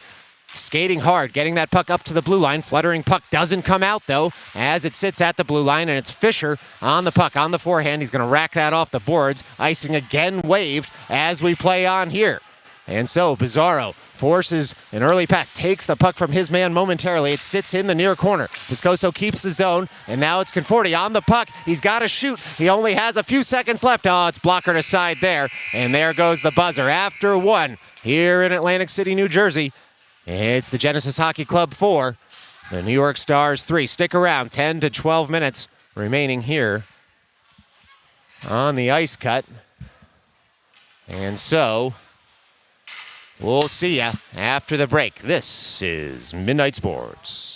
Speaker 1: skating hard, getting that puck up to the blue line. Fluttering puck doesn't come out, though, as it sits at the blue line, and it's Fisher on the puck, on the forehand. He's going to rack that off the boards. Icing again waved as we play on here. And so Pizarro forces an early pass, takes the puck from his man momentarily. It sits in the near corner. Viscoso keeps the zone, and now it's Conforti on the puck. He's got to shoot. He only has a few seconds left. Oh, it's blockered aside there, and there goes the buzzer. After one here in Atlantic City, New Jersey, it's the Genesis Hockey Club 4, the New York Stars 3. Stick around, 10 to 12 minutes remaining here on the ice cut. And so we'll see ya after the break. This is Midnight Sports.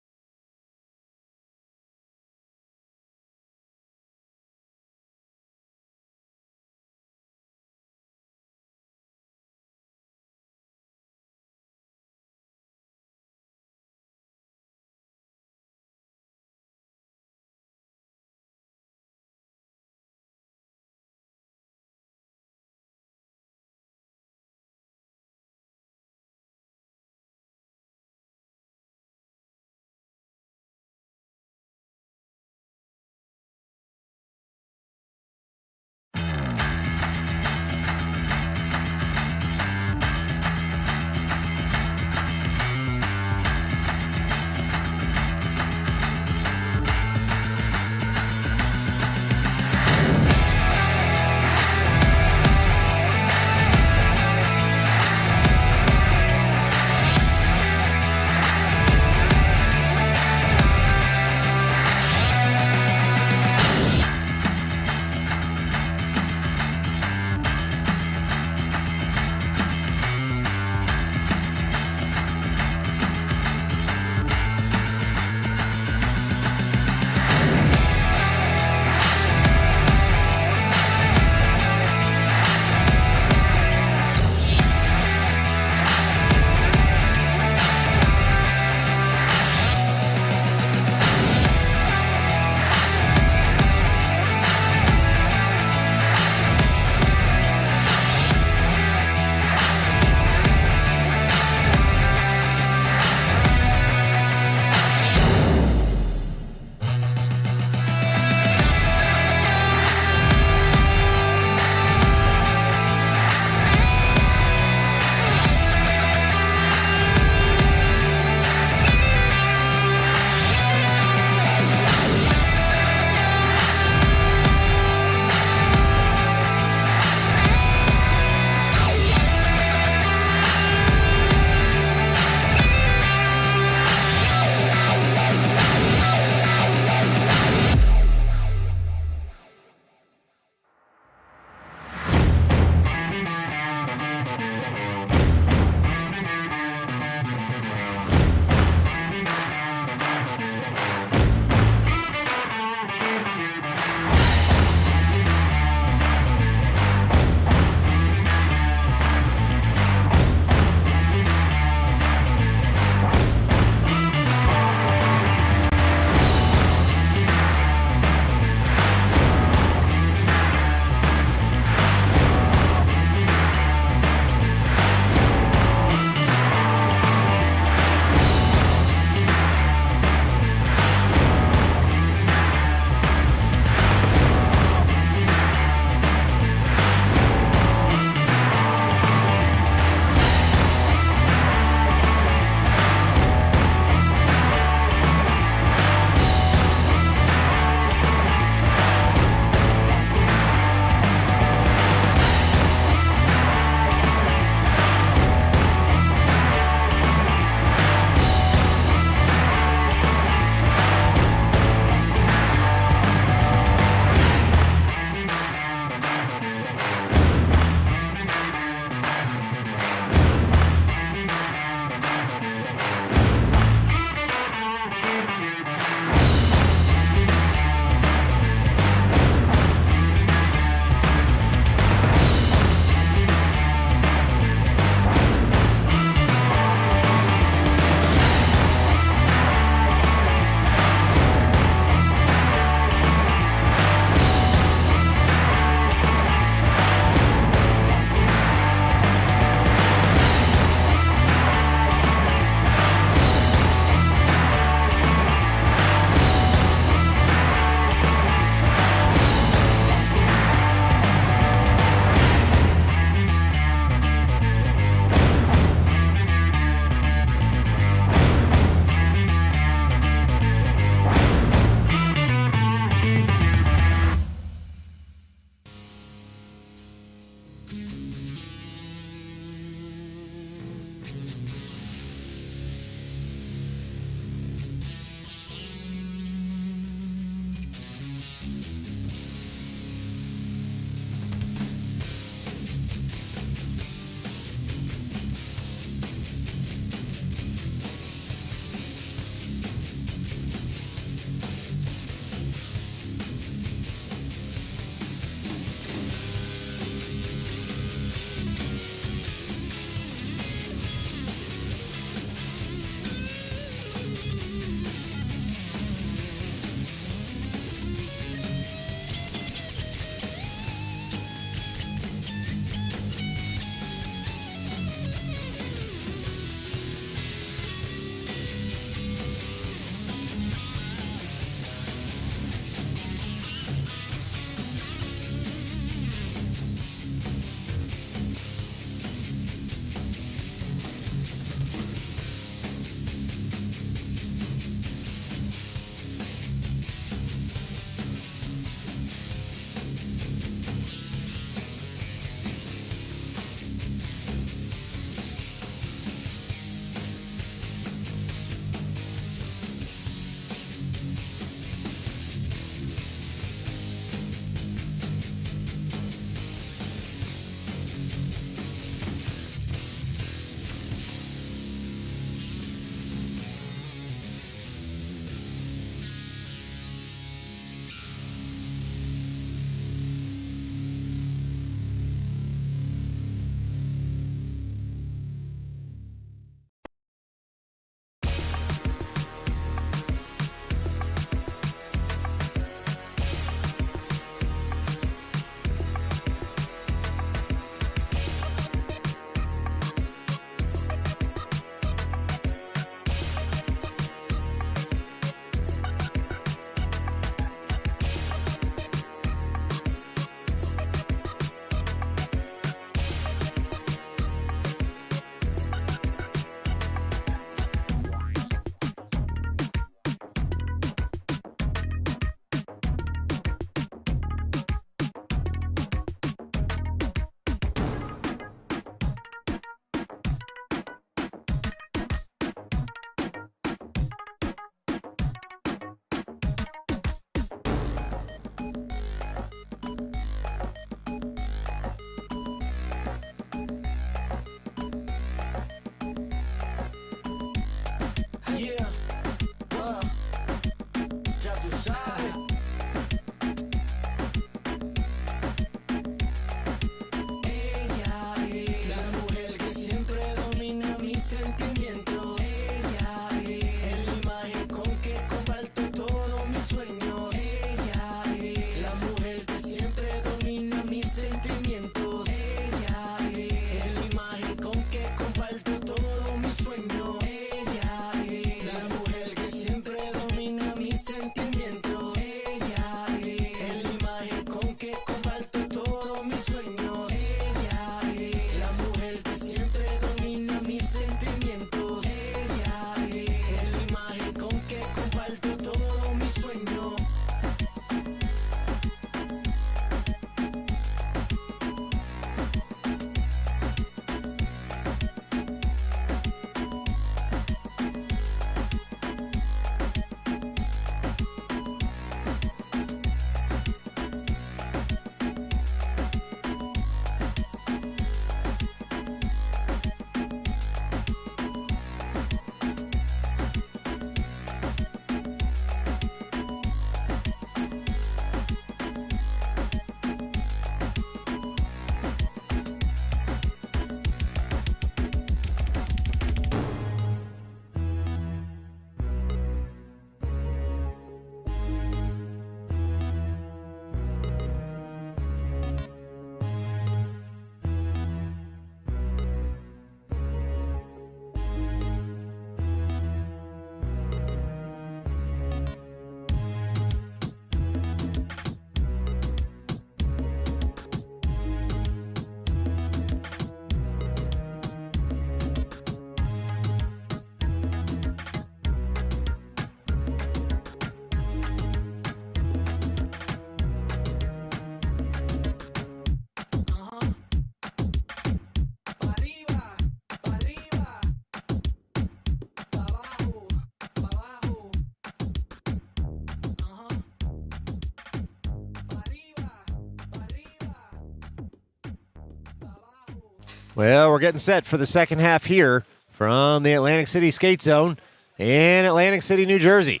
Speaker 1: Well, we're getting set for the second half here from the Atlantic City Skate Zone in Atlantic City, New Jersey.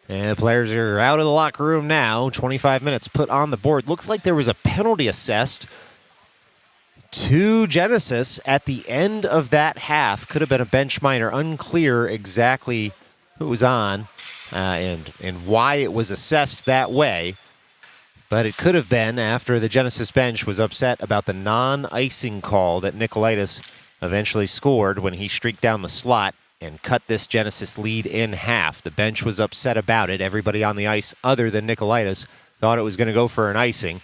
Speaker 1: And the players are out of the locker room now. 25 minutes put on the board. Looks like there was a penalty assessed to Genesis at the end of that half. Could have been a bench minor. Unclear exactly who was on and why it was assessed that way. But it could have been after the Genesis bench was upset about the non-icing call that Nicolaitis eventually scored when he streaked down the slot and cut this Genesis lead in half. The bench was upset about it. Everybody on the ice other than Nicolaitis thought it was going to go for an icing.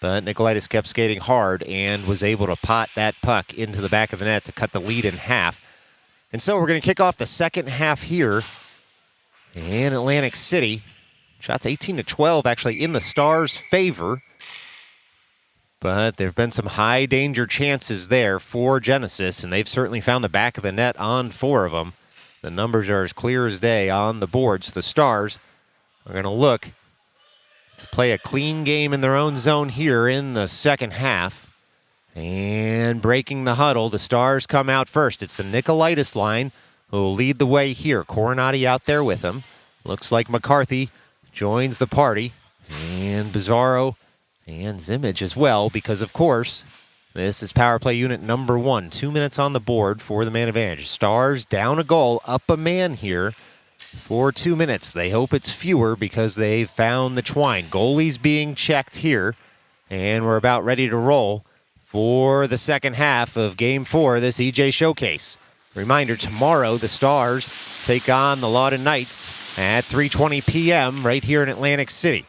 Speaker 1: But Nicolaitis kept skating hard and was able to pot that puck into the back of the net to cut the lead in half. And so we're going to kick off the second half here in Atlantic City. Shots 18-12 actually in the Stars' favor. But there have been some high danger chances there for Genesis, and they've certainly found the back of the net on 4 of them. The numbers are as clear as day on the boards. The Stars are going to look to play a clean game in their own zone here in the second half. And breaking the huddle, the Stars come out first. It's the Nicolaitis line who will lead the way here. Coronati out there with him. Looks like McCarthy joins the party, and Bizarro and Zimmage as well, because of course this is power play unit number 1. 2 minutes on the board for the man advantage. Stars down a goal, up a man here for 2 minutes. They hope it's fewer because they've found the twine. Goalies being checked here, and we're about ready to roll for the second half of Game 4 of this EJ Showcase. Reminder, tomorrow the Stars take on the Lawton Knights at 3:20 p.m. right here in Atlantic City.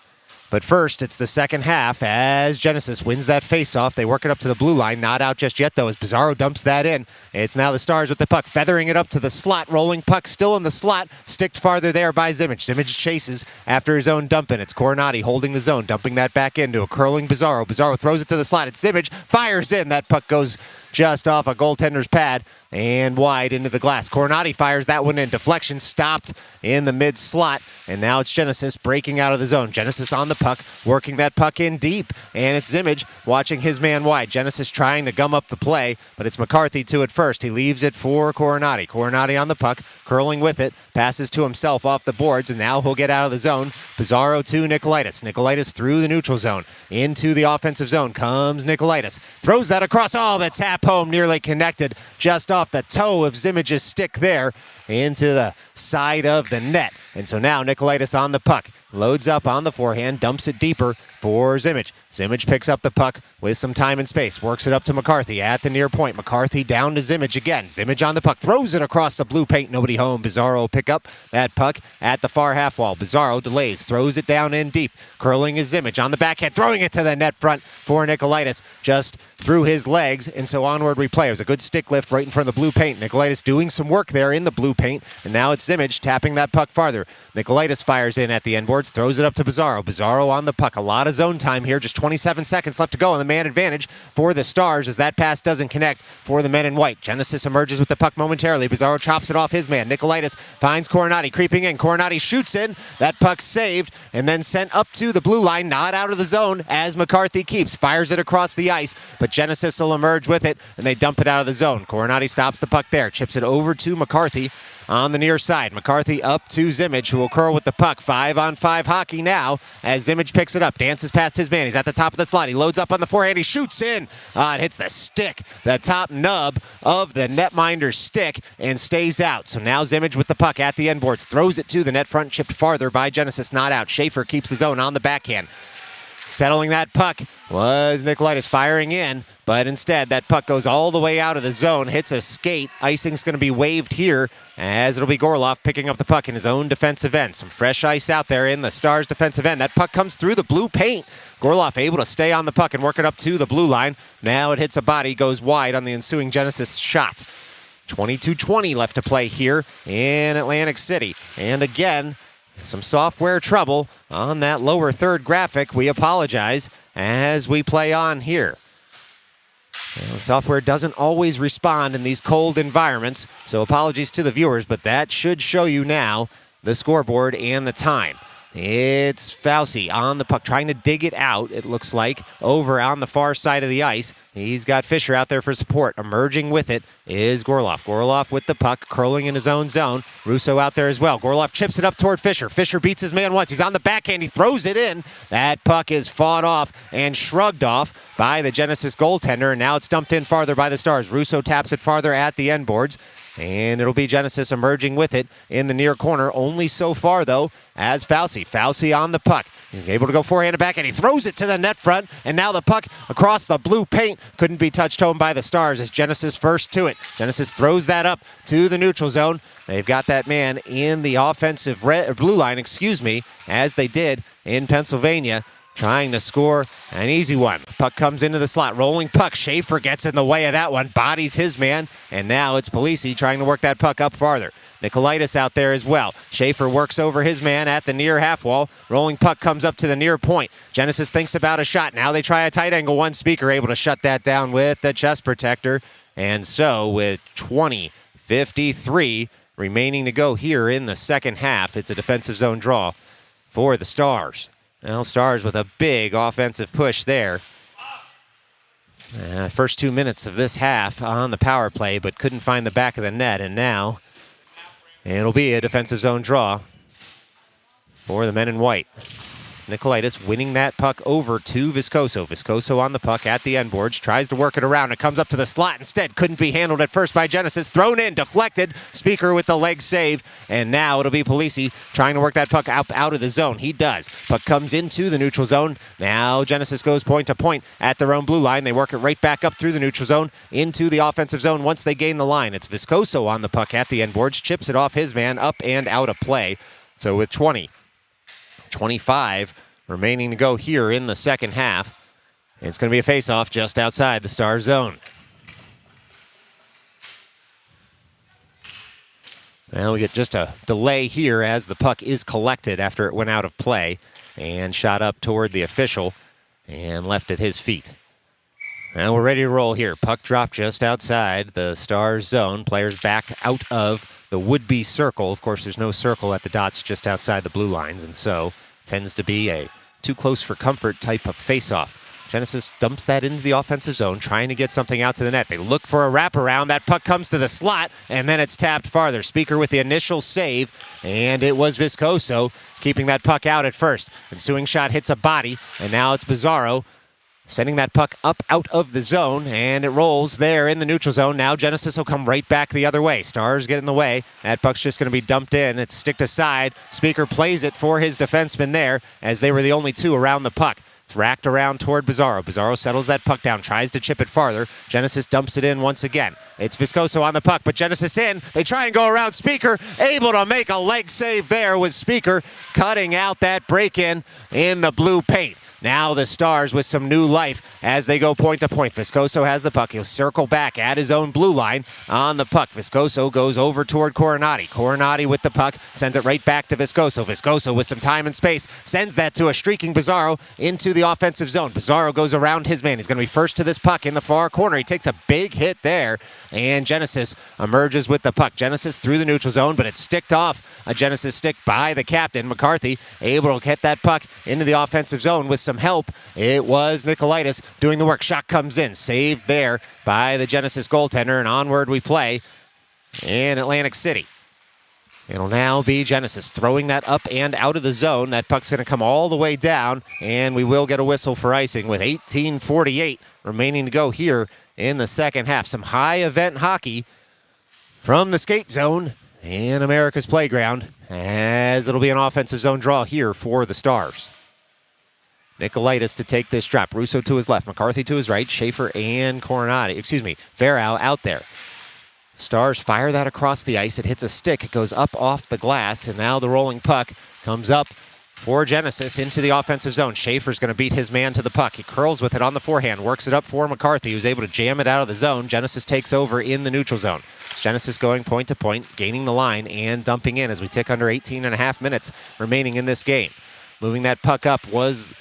Speaker 1: But first, it's the second half as Genesis wins that faceoff. They work it up to the blue line. Not out just yet, though, as Bizarro dumps that in. It's now the Stars with the puck, feathering it up to the slot. Rolling puck still in the slot. Sticked farther there by Zimmage. Zimmage chases after his own dump in. It's Coronati holding the zone, dumping that back into a curling Bizarro. Bizarro throws it to the slot. It's Zimmage. Fires in. That puck goes just off a goaltender's pad and wide into the glass. Coronati fires that one in. Deflection stopped in the mid-slot, and now it's Genesis breaking out of the zone. Genesis on the puck, working that puck in deep, and it's Zimmage watching his man wide. Genesis trying to gum up the play, but it's McCarthy to it first. He leaves it for Coronati. Coronati on the puck, curling with it, passes to himself off the boards, and now he'll get out of the zone. Pizarro to Nicolaitis. Nicolaitis through the neutral zone. Into the offensive zone comes Nicolaitis. Throws that across. Oh, the tap home nearly connected just off the toe of Zimich's stick there into the side of the net. And so now Nicolaitis on the puck. Loads up on the forehand, dumps it deeper for Zimich. Zimich picks up the puck with some time and space, works it up to McCarthy at the near point. McCarthy down to Zimich again. Zimich on the puck, throws it across the blue paint, nobody home. Pizarro pick up that puck at the far half wall. Pizarro delays, throws it down in deep. Curling is Zimich on the backhand, throwing it to the net front for Nicolaitis, just through his legs, and so onward we play. It was a good stick lift right in front of the blue paint. Nicolaitis doing some work there in the blue paint, and now it's Zimich tapping that puck farther. Nicolaitis fires in at the end boards, throws it up to Pizarro. Pizarro on the puck. A lot of zone time here, just 27 seconds left to go, and the man advantage for the Stars as that pass doesn't connect for the men in white. Genesis emerges with the puck momentarily. Pizarro chops it off his man. Nicolaitis finds Coronati creeping in. Coronati shoots in. That puck saved and then sent up to the blue line, not out of the zone as McCarthy keeps. Fires it across the ice, but Genesis will emerge with it, and they dump it out of the zone. Coronati stops the puck there, chips it over to McCarthy on the near side. McCarthy up to Zimich, who will curl with the puck. 5-on-5 hockey now as Zimich picks it up, dances past his man. He's at the top of the slot. He loads up on the forehand. He shoots in. It hits the stick, the top nub of the netminder's stick, and stays out. So now Zimich with the puck at the end boards. Throws it to the net front, chipped farther by Genesis, not out. Schaefer keeps the zone on the backhand. Settling that puck was Nicolaitis firing in, but instead that puck goes all the way out of the zone, hits a skate. Icing's going to be waved here as it'll be Gorloff picking up the puck in his own defensive end. Some fresh ice out there in the Stars' defensive end. That puck comes through the blue paint. Gorloff able to stay on the puck and work it up to the blue line. Now it hits a body, goes wide on the ensuing Genesis shot. 22:20 left to play here in Atlantic City. And again, some software trouble on that lower third graphic. We apologize as we play on here. Well, software doesn't always respond in these cold environments, so apologies to the viewers, but that should show you now the scoreboard and the time. It's Fauci on the puck, trying to dig it out, it looks like, over on the far side of the ice. He's got Fisher out there for support. Emerging with it is Gorloff. Gorloff with the puck, curling in his own zone. Russo out there as well. Gorloff chips it up toward Fisher. Fisher beats his man once. He's on the backhand. He throws it in. That puck is fought off and shrugged off by the Genesis goaltender, and now it's dumped in farther by the Stars. Russo taps it farther at the end boards, and it'll be Genesis emerging with it in the near corner. Only so far, though, as Fauci. Fauci on the puck. He's able to go forehand and back, and he throws it to the net front, and now the puck across the blue paint couldn't be touched home by the Stars as Genesis first to it. Genesis throws that up to the neutral zone. They've got that man in the offensive blue line, as they did in Pennsylvania, trying to score an easy one. Puck comes into the slot, rolling puck. Schaefer gets in the way of that one, bodies his man, and now it's Polisi trying to work that puck up farther. Nicolaitis out there as well. Schaefer works over his man at the near half wall. Rolling puck comes up to the near point. Genesis thinks about a shot. Now they try a tight angle one. Speaker able to shut that down with the chest protector. And so with 20:53 remaining to go here in the second half, it's a defensive zone draw for the Stars. Well, Stars with a big offensive push there. First 2 minutes of this half on the power play, but couldn't find the back of the net. And now it'll be a defensive zone draw for the men in white. It's Nicolaitis winning that puck over to Viscoso. Viscoso on the puck at the end boards, tries to work it around. It comes up to the slot instead. Couldn't be handled at first by Genesis. Thrown in, deflected. Speaker with the leg save. And now it'll be Polisi trying to work that puck out of the zone. He does. Puck comes into the neutral zone. Now Genesis goes point to point at their own blue line. They work it right back up through the neutral zone into the offensive zone once they gain the line. It's Viscoso on the puck at the end boards. Chips it off his man up and out of play. So with 25 remaining to go here in the second half. It's going to be a face-off just outside the Stars zone. Well, we get just a delay here as the puck is collected after it went out of play and shot up toward the official and left at his feet. Now we're ready to roll here. Puck dropped just outside the Stars zone. Players backed out of the would-be circle. Of course, there's no circle at the dots just outside the blue lines, and so tends to be a too close for comfort type of face-off. Genesis dumps that into the offensive zone, trying to get something out to the net. They look for a wraparound. That puck comes to the slot, and then it's tapped farther. Speaker with the initial save, and it was Viscoso keeping that puck out at first. Ensuing shot hits a body, and now it's Bizarro sending that puck up out of the zone, and it rolls there in the neutral zone. Now Genesis will come right back the other way. Stars get in the way. That puck's just going to be dumped in. It's sticked aside. Speaker plays it for his defenseman there, as they were the only two around the puck. It's racked around toward Bizarro. Bizarro settles that puck down, tries to chip it farther. Genesis dumps it in once again. It's Viscoso on the puck, but Genesis in. They try and go around Speaker. Able to make a leg save there with Speaker, cutting out that break-in in the blue paint. Now the Stars with some new life as they go point to point. Viscoso has the puck. He'll circle back at his own blue line on the puck. Viscoso goes over toward Coronati. Coronati with the puck sends it right back to Viscoso. Viscoso with some time and space sends that to a streaking Bizarro into the offensive zone. Bizarro goes around his man. He's going to be first to this puck in the far corner. He takes a big hit there, and Genesis emerges with the puck. Genesis through the neutral zone, but it's sticked off a Genesis stick by the captain. McCarthy able to get that puck into the offensive zone with some help. It was Nicolaitis doing the work. Shot comes in, saved there by the Genesis goaltender, and onward we play in Atlantic City. It'll now be Genesis throwing that up and out of the zone. That puck's going to come all the way down, and we will get a whistle for icing with 18:48 remaining to go here in the second half. Some high event hockey from the skate zone in America's Playground, as it'll be an offensive zone draw here for the Stars. Nicolaitis to take this drop. Russo to his left, McCarthy to his right, Schaefer and Farrow out there. Stars fire that across the ice. It hits a stick. It goes up off the glass, and now the rolling puck comes up for Genesis into the offensive zone. Schaefer's going to beat his man to the puck. He curls with it on the forehand, works it up for McCarthy, who's able to jam it out of the zone. Genesis takes over in the neutral zone. It's Genesis going point to point, gaining the line and dumping in as we tick under 18 and a half minutes remaining in this game. Moving that puck up was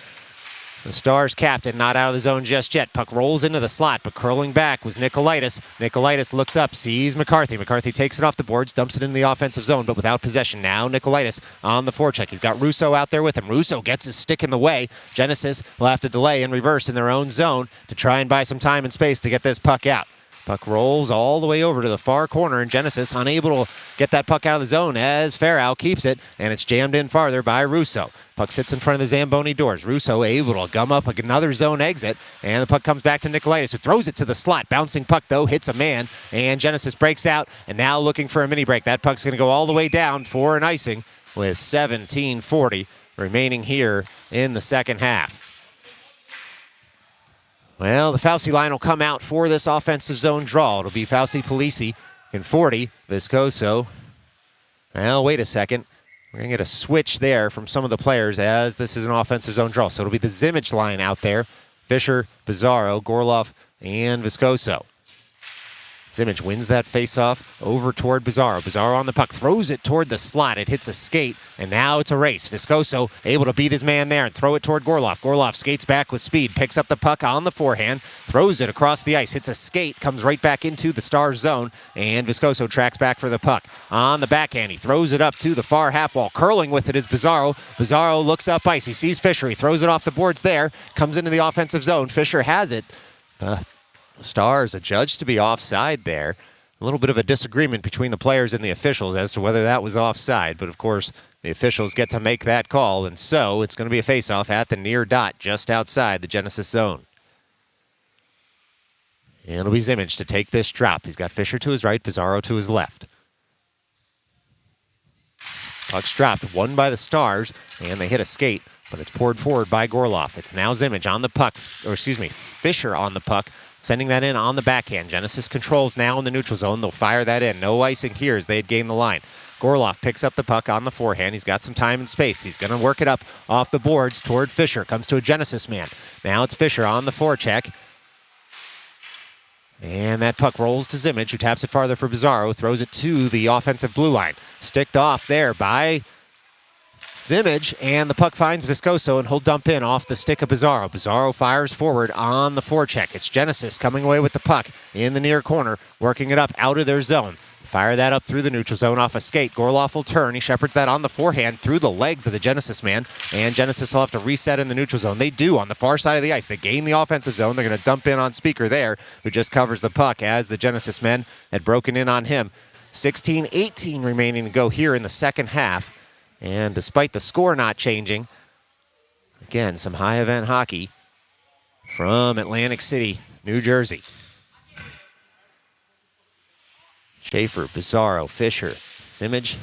Speaker 1: the Stars captain, not out of the zone just yet. Puck rolls into the slot, but curling back was Nicolaitis. Nicolaitis looks up, sees McCarthy. McCarthy takes it off the boards, dumps it into the offensive zone, but without possession. Now Nicolaitis on the forecheck. He's got Russo out there with him. Russo gets his stick in the way. Genesis will have to delay and reverse in their own zone to try and buy some time and space to get this puck out. Puck rolls all the way over to the far corner, and Genesis unable to get that puck out of the zone as Farrow keeps it, and it's jammed in farther by Russo. Puck sits in front of the Zamboni doors. Russo able to gum up another zone exit, and the puck comes back to Nicolaitis, who throws it to the slot. Bouncing puck, though, hits a man, and Genesis breaks out, and now looking for a mini break. That puck's going to go all the way down for an icing with 17:40 remaining here in the second half. Well, the Fauci line will come out for this offensive zone draw. It'll be Fauci, Polisi, and 40. Viscoso. Well, wait a second. We're going to get a switch there from some of the players as this is an offensive zone draw. So it'll be the Zimmich line out there. Fisher, Bizarro, Gorloff, and Viscoso. Zimmich wins that faceoff over toward Bizarro. Bizarro on the puck, throws it toward the slot. It hits a skate, and now it's a race. Viscoso able to beat his man there and throw it toward Gorloff. Gorloff skates back with speed, picks up the puck on the forehand, throws it across the ice, hits a skate, comes right back into the Stars zone, and Viscoso tracks back for the puck. On the backhand, he throws it up to the far half wall. Curling with it is Bizarro. Bizarro looks up ice. He sees Fisher. He throws it off the boards there, comes into the offensive zone. Fisher has it. Stars adjudged to be offside there. A little bit of a disagreement between the players and the officials as to whether that was offside, but of course the officials get to make that call, and so it's going to be a faceoff at the near dot just outside the Genesis zone. And it'll be Zimmich to take this drop. He's got Fisher to his right, Bizarro to his left. Puck's dropped, won by the Stars, and they hit a skate, but it's poured forward by Gorloff. It's now Zimmich on the puck, Fisher on the puck, sending that in on the backhand. Genesis controls now in the neutral zone. They'll fire that in. No icing here as they had gained the line. Gorloff picks up the puck on the forehand. He's got some time and space. He's going to work it up off the boards toward Fisher. Comes to a Genesis man. Now it's Fisher on the forecheck. And that puck rolls to Zimmich, who taps it farther for Bizarro. Throws it to the offensive blue line. Sticked off there by Zimmich, and the puck finds Viscoso, and he'll dump in off the stick of Bizarro. Bizarro fires forward on the forecheck. It's Genesis coming away with the puck in the near corner, working it up out of their zone. Fire that up through the neutral zone off a skate. Gorloff will turn. He shepherds that on the forehand through the legs of the Genesis man. And Genesis will have to reset in the neutral zone. They do on the far side of the ice. They gain the offensive zone. They're going to dump in on Speaker there, who just covers the puck as the Genesis men had broken in on him. 16-18 remaining to go here in the second half. And despite the score not changing, again, some high event hockey from Atlantic City, New Jersey. Schaefer, Bizarro, Fisher, Simage,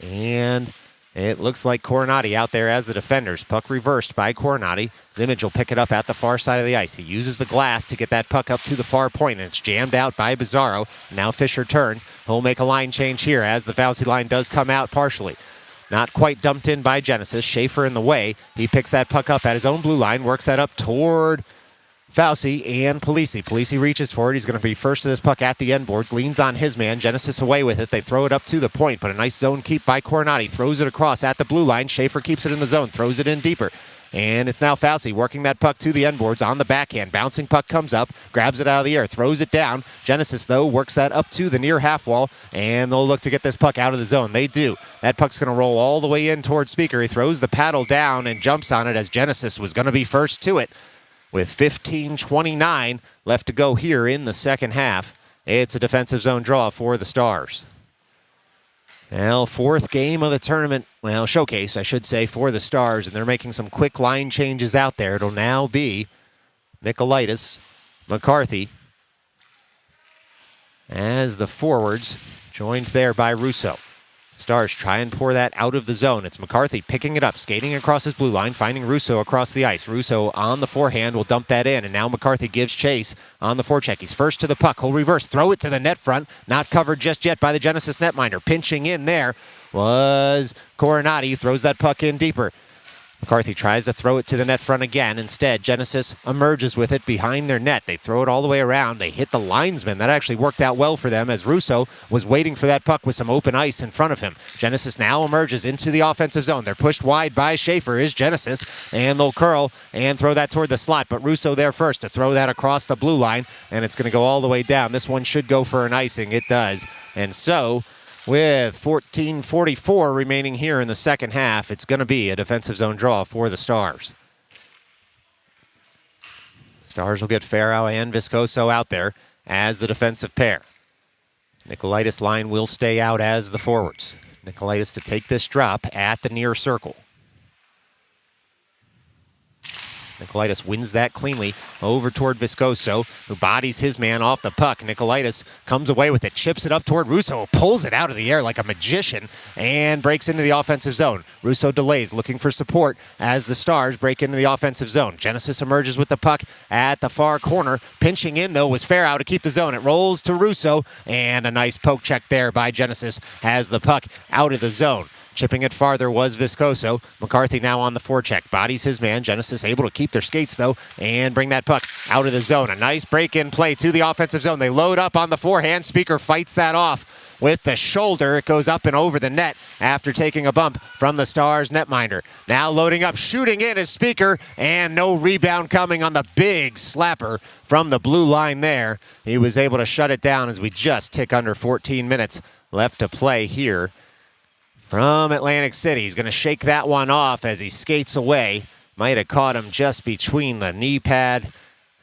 Speaker 1: and it looks like Coronati out there as the defenders. Puck reversed by Coronati. Simage will pick it up at the far side of the ice. He uses the glass to get that puck up to the far point, and it's jammed out by Bizarro. Now Fisher turns. He'll make a line change here as the Fauci line does come out partially. Not quite dumped in by Genesis. Schaefer in the way. He picks that puck up at his own blue line, works that up toward Fauci and Polisi. Polisi reaches for it. He's going to be first to this puck at the end boards. Leans on his man. Genesis away with it. They throw it up to the point, but a nice zone keep by Coronati. Throws it across at the blue line. Schaefer keeps it in the zone. Throws it in deeper. And it's now Fauci working that puck to the end boards on the backhand. Bouncing puck comes up, grabs it out of the air, throws it down. Genesis, though, works that up to the near half wall, and they'll look to get this puck out of the zone. They do. That puck's going to roll all the way in towards Speaker. He throws the paddle down and jumps on it as Genesis was going to be first to it. With 15:29 left to go here in the second half, it's a defensive zone draw for the Stars. Well, fourth game of the tournament, well, showcase, I should say, for the Stars, and they're making some quick line changes out there. It'll now be Nicolaitis, McCarthy, as the forwards, joined there by Russo. Stars try and pour that out of the zone. It's McCarthy picking it up, skating across his blue line, finding Russo across the ice. Russo on the forehand will dump that in, and now McCarthy gives chase on the forecheck. He's first to the puck. He'll reverse, throw it to the net front. Not covered just yet by the Genesis netminder. Pinching in there was Coronati. Throws that puck in deeper. McCarthy tries to throw it to the net front again. Instead, Genesis emerges with it behind their net. They throw it all the way around. They hit the linesman. That actually worked out well for them as Russo was waiting for that puck with some open ice in front of him. Genesis now emerges into the offensive zone. They're pushed wide by Schaefer, is Genesis, and they'll curl and throw that toward the slot. But Russo there first to throw that across the blue line, and it's going to go all the way down. This one should go for an icing. It does. And so, with 14:44 remaining here in the second half, it's going to be a defensive zone draw for the Stars. Stars will get Farrow and Viscoso out there as the defensive pair. Nicolaitis line will stay out as the forwards. Nicolaitis to take this drop at the near circle. Nicolaitis wins that cleanly over toward Viscoso, who bodies his man off the puck. Nicolaitis comes away with it, chips it up toward Russo, pulls it out of the air like a magician, and breaks into the offensive zone. Russo delays, looking for support as the Stars break into the offensive zone. Genesis emerges with the puck at the far corner. Pinching in, though, was Farrow to keep the zone. It rolls to Russo, and a nice poke check there by Genesis has the puck out of the zone. Chipping it farther was Viscoso. McCarthy now on the forecheck. Bodies his man. Genesis able to keep their skates, though, and bring that puck out of the zone. A nice break-in play to the offensive zone. They load up on the forehand. Speaker fights that off with the shoulder. It goes up and over the net after taking a bump from the Stars netminder. Now loading up, shooting in is Speaker, and no rebound coming on the big slapper from the blue line there. He was able to shut it down as we just tick under 14 minutes left to play here. From Atlantic City, he's going to shake that one off as he skates away. Might have caught him just between the knee pad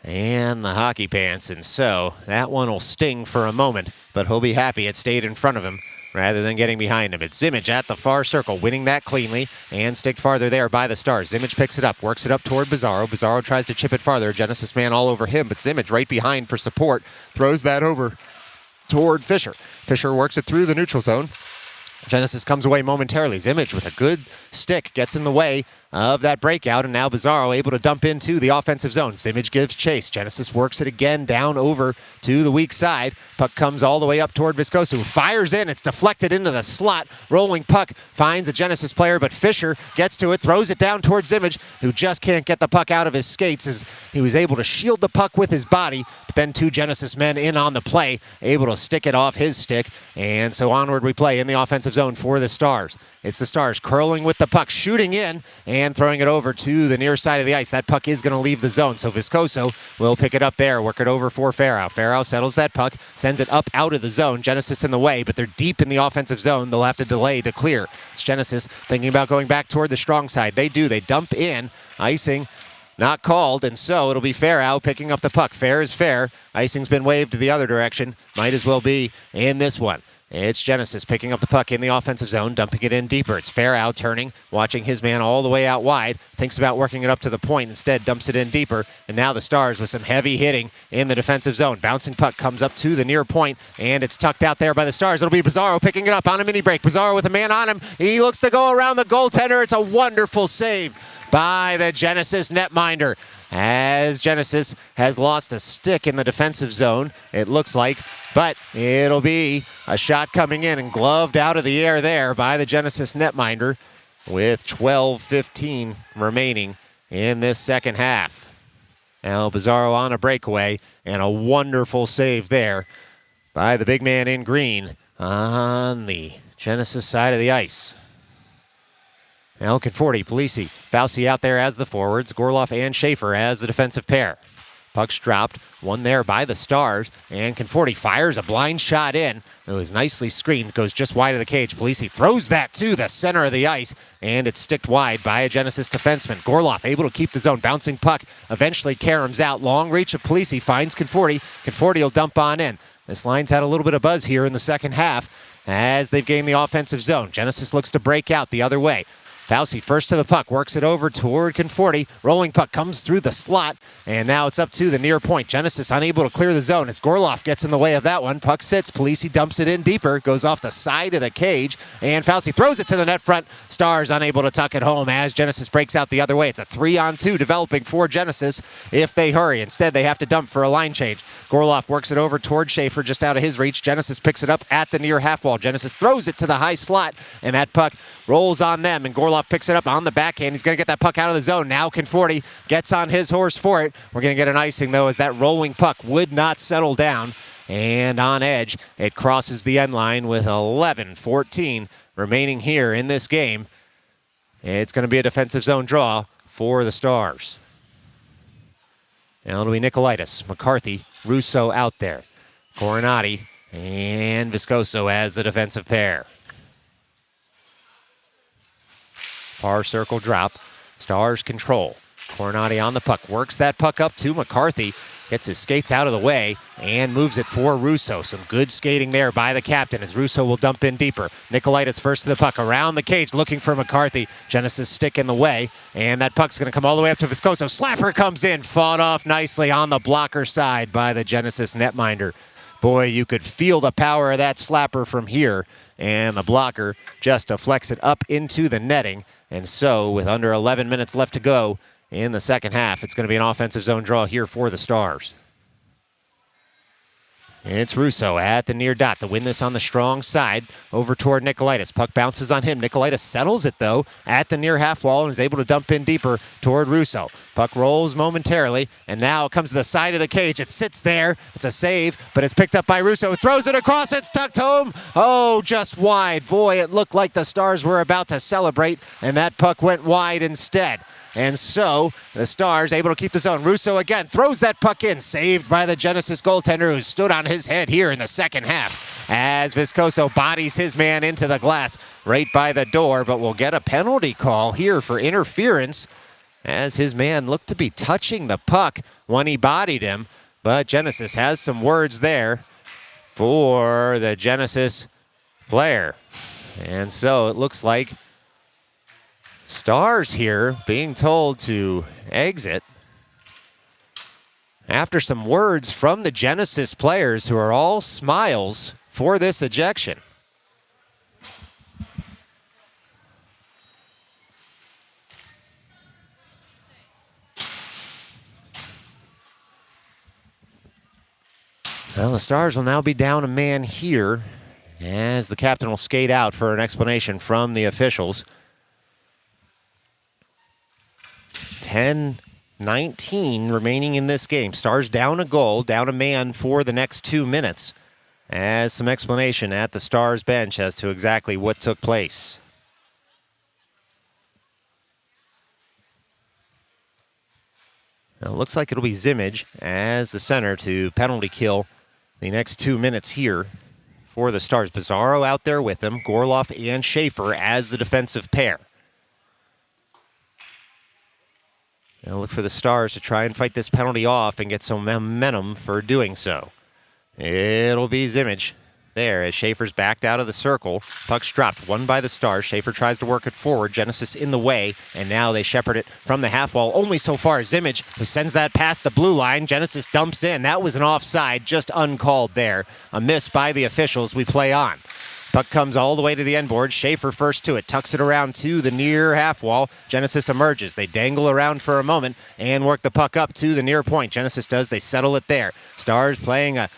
Speaker 1: and the hockey pants, and so that one will sting for a moment, but he'll be happy it stayed in front of him rather than getting behind him. It's Simage at the far circle, winning that cleanly, and stick farther there by the Stars. Simage picks it up, works it up toward Bizarro. Bizarro tries to chip it farther. Genesis man all over him, but Simage right behind for support. Throws that over toward Fisher. Fisher works it through the neutral zone. Genesis comes away momentarily. Simage with a good stick gets in the way of that breakout, and now Bizarro able to dump into the offensive zone. Simage gives chase. Genesis works it again down over to the weak side. Puck comes all the way up toward Viscoso, who fires in. It's deflected into the slot. Rolling puck finds a Genesis player, but Fisher gets to it, throws it down towards Simage, who just can't get the puck out of his skates as he was able to shield the puck with his body, but then two Genesis men in on the play, able to stick it off his stick, and so onward we play in the offensive zone for the Stars. It's the Stars curling with the puck, shooting in, and and throwing it over to the near side of the ice. That puck is going to leave the zone, so Viscoso will pick it up there, work it over for Farrow. Farrow settles that puck, sends it up out of the zone. Genesis in the way, but they're deep in the offensive zone. They'll have to delay to clear. It's Genesis thinking about going back toward the strong side. They do. They dump in. Icing not called, and so it'll be Farrow picking up the puck. Fair is fair. Icing's been waved to the other direction. Might as well be in this one. It's Genesis picking up the puck in the offensive zone, dumping it in deeper. It's Farrow turning, watching his man all the way out wide. Thinks about working it up to the point. Instead, dumps it in deeper. And now the Stars with some heavy hitting in the defensive zone. Bouncing puck comes up to the near point, and it's tucked out there by the Stars. It'll be Pizarro picking it up on a mini break. Pizarro with a man on him. He looks to go around the goaltender. It's a wonderful save by the Genesis netminder. As Genesis has lost a stick in the defensive zone, it looks like, but it'll be a shot coming in and gloved out of the air there by the Genesis netminder with 12:15 remaining in this second half. El Pizarro on a breakaway, and a wonderful save there by the big man in green on the Genesis side of the ice. El Conforti, Polisi, Fauci out there as the forwards, Gorloff and Schaefer as the defensive pair. Puck's dropped, one there by the Stars, and Conforti fires a blind shot in. It was nicely screened, goes just wide of the cage. Polisi throws that to the center of the ice, and it's sticked wide by a Genesis defenseman. Gorloff able to keep the zone, bouncing puck, eventually caroms out. Long reach of Polisi, finds Conforti. Conforti will dump on in. This line's had a little bit of buzz here in the second half as they've gained the offensive zone. Genesis looks to break out the other way. Fauci first to the puck, works it over toward Conforti. Rolling puck comes through the slot, and now it's up to the near point. Genesis unable to clear the zone as Gorloff gets in the way of that one. Puck sits, Polisi dumps it in deeper, goes off the side of the cage, and Fauci throws it to the net front. Stars unable to tuck it home as Genesis breaks out the other way. It's a 3-on-2 developing for Genesis if they hurry. Instead, they have to dump for a line change. Gorloff works it over toward Schaefer, just out of his reach. Genesis picks it up at the near half wall. Genesis throws it to the high slot, and that puck rolls on them, and Gorloff picks it up on the backhand. He's going to get that puck out of the zone. Now Conforti gets on his horse for it. We're going to get an icing, though, as that rolling puck would not settle down. And on edge, it crosses the end line with 11:14 remaining here in this game. It's going to be a defensive zone draw for the Stars. Now it'll be Nicolaitis, McCarthy, Russo out there. Coronati and Viscoso as the defensive pair. Far circle drop. Stars control. Coronati on the puck. Works that puck up to McCarthy. Gets his skates out of the way and moves it for Russo. Some good skating there by the captain as Russo will dump in deeper. Nicolaitis first to the puck. Around the cage looking for McCarthy. Genesis stick in the way. And that puck's going to come all the way up to Viscoso. Slapper comes in. Fought off nicely on the blocker side by the Genesis netminder. Boy, you could feel the power of that slapper from here. And the blocker just deflects it up into the netting. And so, with under 11 minutes left to go in the second half, it's going to be an offensive zone draw here for the Stars. It's Russo at the near dot to win this on the strong side over toward Nicolaitis. Puck bounces on him. Nicolaitis settles it, though, at the near half wall and is able to dump in deeper toward Russo. Puck rolls momentarily, and now it comes to the side of the cage. It sits there. It's a save, but it's picked up by Russo. Throws it across. It's tucked home. Oh, just wide. Boy, it looked like the Stars were about to celebrate, and that puck went wide instead. And so, the Stars able to keep the zone. Russo again throws that puck in. Saved by the Genesis goaltender who stood on his head here in the second half. As Viscoso bodies his man into the glass right by the door. But we'll get a penalty call here for interference. As his man looked to be touching the puck when he bodied him. But Genesis has some words there for the Genesis player. And so, it looks like Stars here being told to exit after some words from the Genesis players who are all smiles for this ejection. Well, the Stars will now be down a man here as the captain will skate out for an explanation from the officials. 10-19 remaining in this game. Stars down a goal, down a man for the next 2 minutes. As some explanation at the Stars bench as to exactly what took place. Now, it looks like it'll be Zimmage as the center to penalty kill the next 2 minutes here for the Stars. Bizarro out there with him, Gorloff and Schaefer as the defensive pair. Now look for the Stars to try and fight this penalty off and get some momentum for doing so. It'll be Zimmage there as Schaefer's backed out of the circle. Puck's dropped, won by the Stars. Schaefer tries to work it forward. Genesis in the way, and now they shepherd it from the half wall. Only so far. Zimmage, who sends that past the blue line. Genesis dumps in. That was an offside, just uncalled there. A miss by the officials. We play on. Puck comes all the way to the end board. Schaefer first to it, tucks it around to the near half wall. Genesis emerges. They dangle around for a moment and work the puck up to the near point. Genesis does. They settle it there. Stars playing a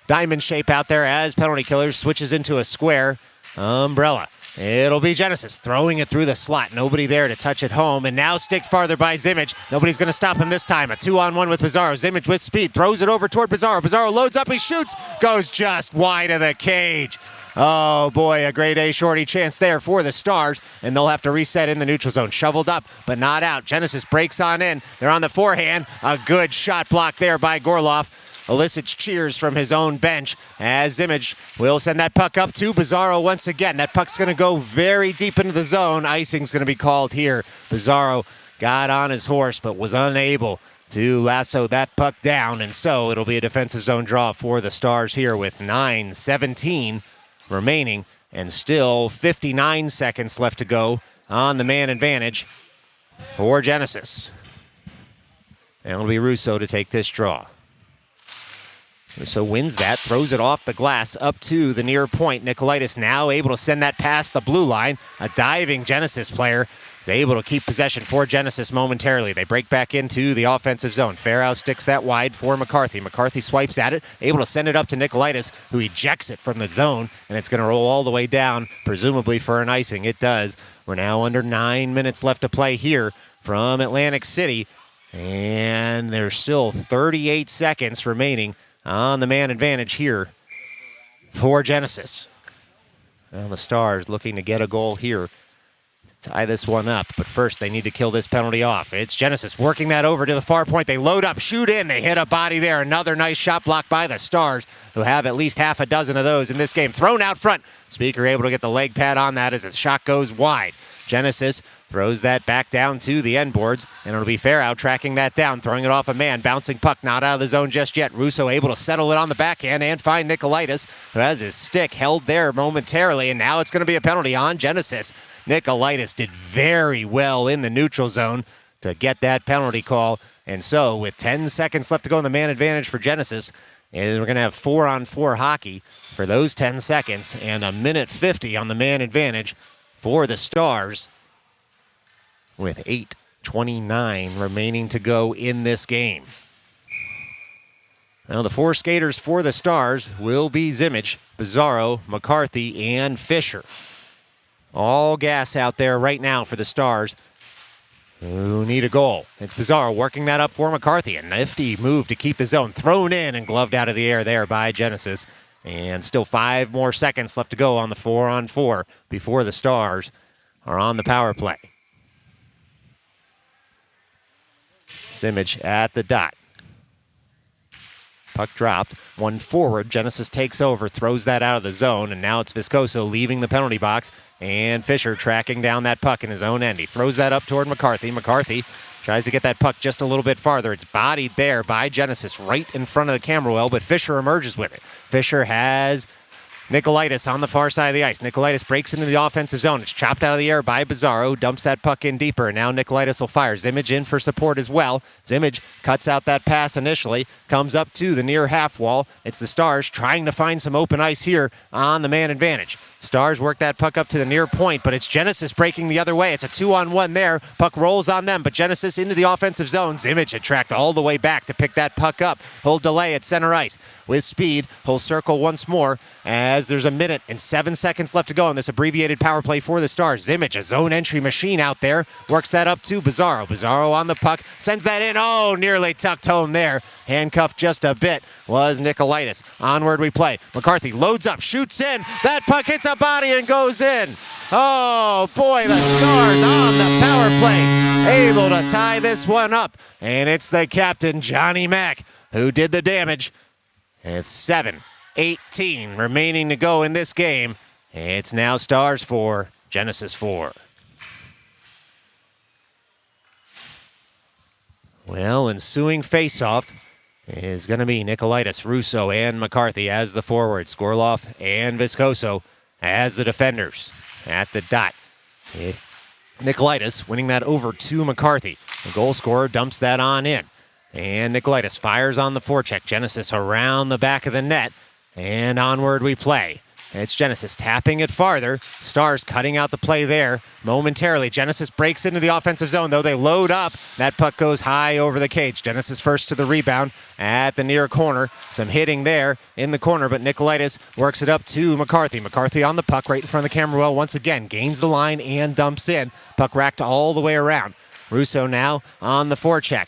Speaker 1: diamond shape out there as penalty killers switches into a square umbrella. It'll be Genesis throwing it through the slot. Nobody there to touch it home. And now stick farther by Zimmage. Nobody's going to stop him this time. A 2-on-1 with Bizarro. Zimmage with speed. Throws it over toward Bizarro. Bizarro loads up. He shoots. Goes just wide of the cage. Oh, boy, a grade A shorty chance there for the Stars. And they'll have to reset in the neutral zone. Shoveled up, but not out. Genesis breaks on in. They're on the forehand. A good shot block there by Gorloff. Elicits cheers from his own bench as Zimmage will send that puck up to Bizarro once again. That puck's going to go very deep into the zone. Icing's going to be called here. Bizarro got on his horse but was unable to lasso that puck down, and so it'll be a defensive zone draw for the Stars here with 9:17 remaining and still 59 seconds left to go on the man advantage for Genesis. And it'll be Russo to take this draw. So wins that, throws it off the glass up to the near point. Nikolaitis now able to send that past the blue line. A diving Genesis player is able to keep possession for Genesis momentarily. They break back into the offensive zone. Farrow sticks that wide for McCarthy. McCarthy swipes at it, able to send it up to Nikolaitis, who ejects it from the zone, and it's going to roll all the way down, presumably for an icing. It does. We're now under 9 minutes left to play here from Atlantic City, and there's still 38 seconds remaining on the man advantage here for Genesis. Well, the Stars looking to get a goal here to tie this one up, but first they need to kill this penalty off. It's Genesis working that over to the far point. They load up, shoot in, they hit a body there. Another nice shot block by the Stars, who have at least half a dozen of those in this game. Thrown out front. Speaker able to get the leg pad on that as the shot goes wide. Genesis throws that back down to the end boards, and it'll be Farrow tracking that down, throwing it off a man. Bouncing puck, not out of the zone just yet. Russo able to settle it on the backhand and find Nikolaitis, who has his stick held there momentarily, and now it's going to be a penalty on Genesis. Nikolaitis did very well in the neutral zone to get that penalty call, and so with 10 seconds left to go in the man advantage for Genesis, and we're going to have 4-on-4 hockey for those 10 seconds, and a minute 50 on the man advantage for the Stars, with 8:29 remaining to go in this game. Now the four skaters for the Stars will be Zimmage, Bizarro, McCarthy, and Fisher. All gas out there right now for the Stars, who need a goal. It's Bizarro working that up for McCarthy. A nifty move to keep the zone thrown in and gloved out of the air there by Genesis. And still 5 more seconds left to go on the 4-on-4 before the Stars are on the power play. Zimmage at the dot. Puck dropped, one forward. Genesis takes over, throws that out of the zone, and now it's Viscoso leaving the penalty box, and Fisher tracking down that puck in his own end. He throws that up toward McCarthy. McCarthy tries to get that puck just a little bit farther. It's bodied there by Genesis right in front of the camera well, but Fisher emerges with it. Fisher has Nikolaitis on the far side of the ice. Nikolaitis breaks into the offensive zone. It's chopped out of the air by Bizarro, dumps that puck in deeper, and now Nikolaitis will fire. Zimmage in for support as well. Zimmage cuts out that pass initially, comes up to the near half wall. It's the Stars trying to find some open ice here on the man advantage. Stars work that puck up to the near point, but it's Genesis breaking the other way. It's a 2-on-1 there. Puck rolls on them, but Genesis into the offensive zone. Zimmage had tracked all the way back to pick that puck up. He'll delay at center ice with speed. He'll circle once more as there's 1 minute and 7 seconds left to go in this abbreviated power play for the Stars. Zimmage, a zone entry machine out there, works that up to Bizarro. Bizarro on the puck, sends that in. Oh, nearly tucked home there handcuffed just a bit was Nicolaitis. Onward we play. McCarthy loads up, shoots in. That puck hits a body and goes in. Oh boy, the Stars on the power play, able to tie this one up. And it's the captain, Johnny Mack, who did the damage. It's 7:18 remaining to go in this game. It's now Stars 4, Genesis 4. Well, ensuing faceoff is going to be Nicolaitis, Russo, and McCarthy as the forwards. Gorloff and Viscoso as the defenders at the dot. Nicolaitis winning that over to McCarthy. The goal scorer dumps that on in. And Nicolaitis fires on the forecheck. Genesis around the back of the net. And onward we play. It's Genesis tapping it farther. Stars cutting out the play there momentarily. Genesis breaks into the offensive zone, though they load up. That puck goes high over the cage. Genesis first to the rebound at the near corner. Some hitting there in the corner, but Nicolaitis works it up to McCarthy. McCarthy on the puck right in front of the camera well once again. Gains the line and dumps in. Puck racked all the way around. Russo now on the forecheck.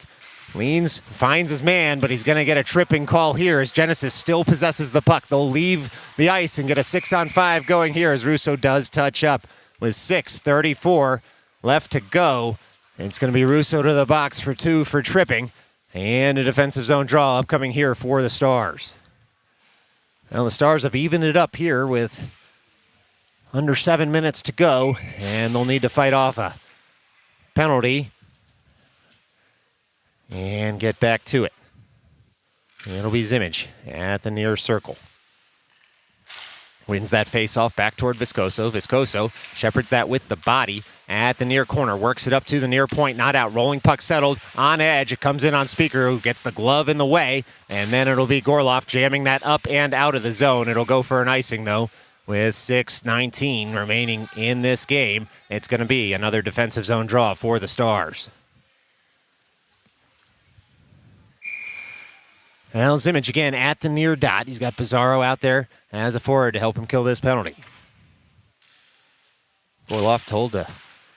Speaker 1: Leans, finds his man, but he's going to get a tripping call here as Genesis still possesses the puck. They'll leave the ice and get a 6-on-5 going here as Russo does touch up with 6:34 left to go. And it's going to be Russo to the box for 2 for tripping. And a defensive zone draw upcoming here for the Stars. Well, the Stars have evened it up here with under 7 minutes to go, and they'll need to fight off a penalty and get back to it. And it'll be Zimmage at the near circle. Wins that face-off back toward Viscoso. Viscoso shepherds that with the body at the near corner. Works it up to the near point. Not out. Rolling puck settled on edge. It comes in on Speaker, who gets the glove in the way. And then it'll be Gorloff jamming that up and out of the zone. It'll go for an icing, though, with 6:19 remaining in this game. It's going to be another defensive zone draw for the Stars. Well, Zimmage again at the near dot. He's got Pizarro out there as a forward to help him kill this penalty. Gorloff told to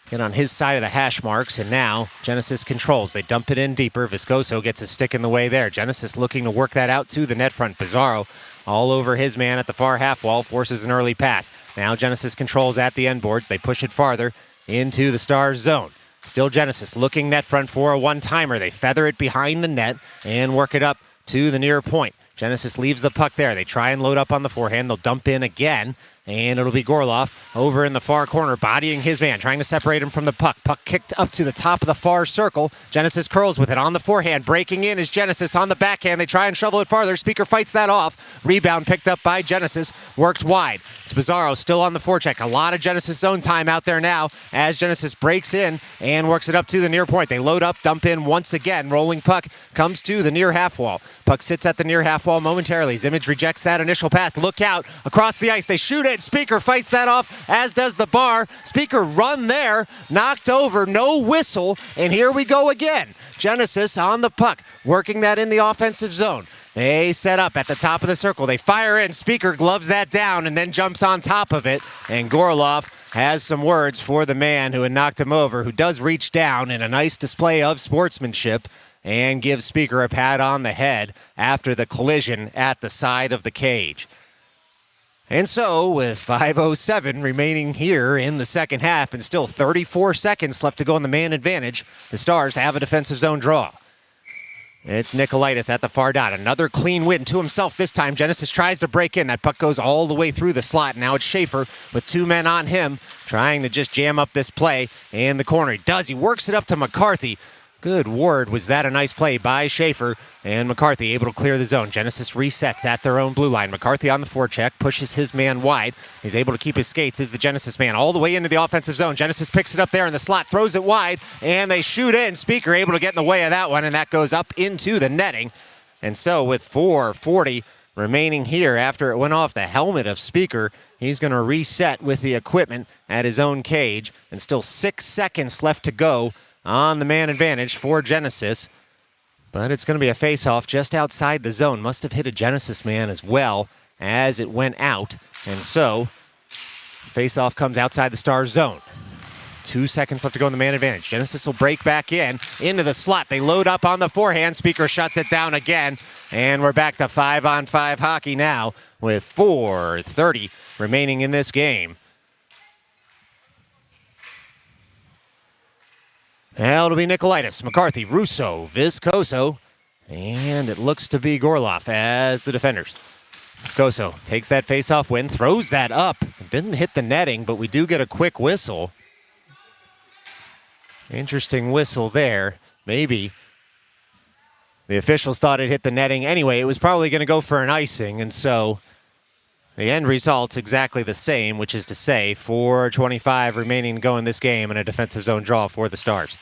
Speaker 1: get on his side of the hash marks, and now Genesis controls. They dump it in deeper. Viscoso gets a stick in the way there. Genesis looking to work that out to the net front. Pizarro all over his man at the far half wall, forces an early pass. Now Genesis controls at the end boards. They push it farther into the Stars zone. Still Genesis looking net front for a one-timer. They feather it behind the net and work it up to the near point. Genesis leaves the puck there. They try and load up on the forehand. They'll dump in again, and it'll be Gorloff over in the far corner, bodying his man, trying to separate him from the puck. Puck kicked up to the top of the far circle. Genesis curls with it on the forehand. Breaking in is Genesis on the backhand. They try and shovel it farther. Speaker fights that off. Rebound picked up by Genesis. Worked wide. It's Pizarro still on the forecheck. A lot of Genesis zone time out there now as Genesis breaks in and works it up to the near point. They load up, dump in once again. Rolling puck comes to the near half wall. Puck sits at the near half wall momentarily. Zimmage rejects that initial pass. Look out across the ice. They shoot it. Speaker fights that off, as does the bar. Speaker run there, knocked over, no whistle, and here we go again. Genesis on the puck, working that in the offensive zone. They set up at the top of the circle. They fire in. Speaker gloves that down and then jumps on top of it. And Gorloff has some words for the man who had knocked him over, who does reach down in a nice display of sportsmanship and gives Speaker a pat on the head after the collision at the side of the cage. And so, with 5:07 remaining here in the second half and still 34 seconds left to go in the man advantage, the Stars have a defensive zone draw. It's Nicolaitis at the far dot. Another clean win to himself this time. Genesis tries to break in. That puck goes all the way through the slot. Now it's Schaefer with 2 men on him, trying to just jam up this play in the corner. He does. He works it up to McCarthy. Good word. Was that a nice play by Schaefer, and McCarthy able to clear the zone. Genesis resets at their own blue line. McCarthy on the forecheck, pushes his man wide. He's able to keep his skates as the Genesis man all the way into the offensive zone. Genesis picks it up there in the slot, throws it wide, and they shoot in. Speaker able to get in the way of that one, and that goes up into the netting. And so with 4:40 remaining here after it went off the helmet of Speaker, he's going to reset with the equipment at his own cage, and still 6 seconds left to go on the man advantage for Genesis. But it's going to be a face-off just outside the zone. Must have hit a Genesis man as well as it went out. And so, face-off comes outside the Stars zone. 2 seconds left to go in the man advantage. Genesis will break back into the slot. They load up on the forehand. Speaker shuts it down again. And we're back to 5-on-5 hockey now with 4:30 remaining in this game. Now it'll be Nicolaitis, McCarthy, Russo, Viscoso, and it looks to be Gorloff as the defenders. Viscoso takes that face-off win, throws that up. It didn't hit the netting, but we do get a quick whistle. Interesting whistle there. Maybe the officials thought it hit the netting. Anyway, it was probably going to go for an icing, and so the end result's exactly the same, which is to say 4:25 remaining to go in this game and a defensive zone draw for the Stars.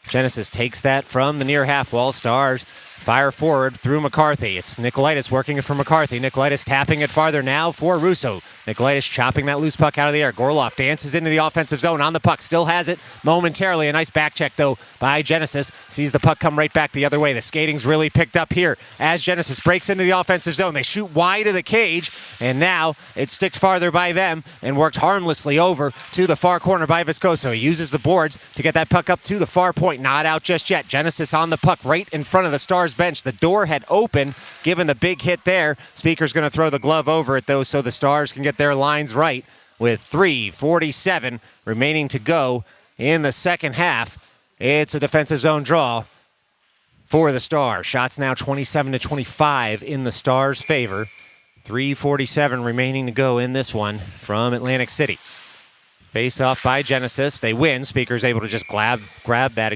Speaker 1: Genesis takes that from the near half wall. Stars fire forward through McCarthy. It's Nicolaitis working it for McCarthy. Nicolaitis tapping it farther now for Russo. Nicolaitis chopping that loose puck out of the air. Gorloff dances into the offensive zone on the puck. Still has it momentarily. A nice back check, though, by Genesis. Sees the puck come right back the other way. The skating's really picked up here as Genesis breaks into the offensive zone. They shoot wide of the cage, and now it's sticked farther by them and worked harmlessly over to the far corner by Viscoso. He uses the boards to get that puck up to the far point. Not out just yet. Genesis on the puck right in front of the Stars bench. The door had opened, given the big hit there. Speaker's going to throw the glove over it, though, so the Stars can get their lines right with 3:47 remaining to go in the second half. It's a defensive zone draw for the Stars. Shots now 27-25 in the Stars' favor. 3:47 remaining to go in this one from Atlantic City. Face off by Genesis. They win. Speaker's able to just grab that,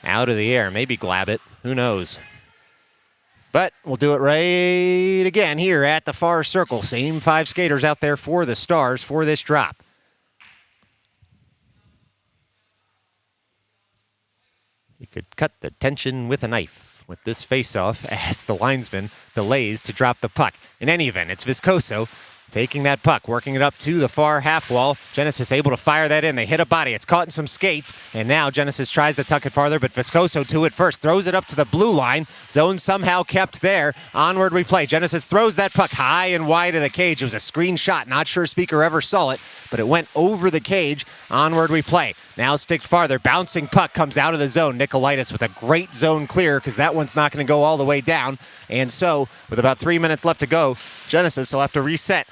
Speaker 1: out of the air. Maybe glab it. Who knows? But we'll do it right again here at the far circle. Same 5 skaters out there for the Stars for this drop. You could cut the tension with a knife with this face-off as the linesman delays to drop the puck. In any event, it's Viscoso taking that puck, working it up to the far half wall. Genesis able to fire that in. They hit a body. It's caught in some skates, and now Genesis tries to tuck it farther, but Viscoso to it first. Throws it up to the blue line. Zone somehow kept there. Onward we play. Genesis throws that puck high and wide of the cage. It was a screen shot. Not sure Speaker ever saw it, but it went over the cage. Onward we play. Now sticked farther. Bouncing puck comes out of the zone. Nicolaitis with a great zone clear because that one's not going to go all the way down. And so, with about 3 minutes left to go, Genesis will have to reset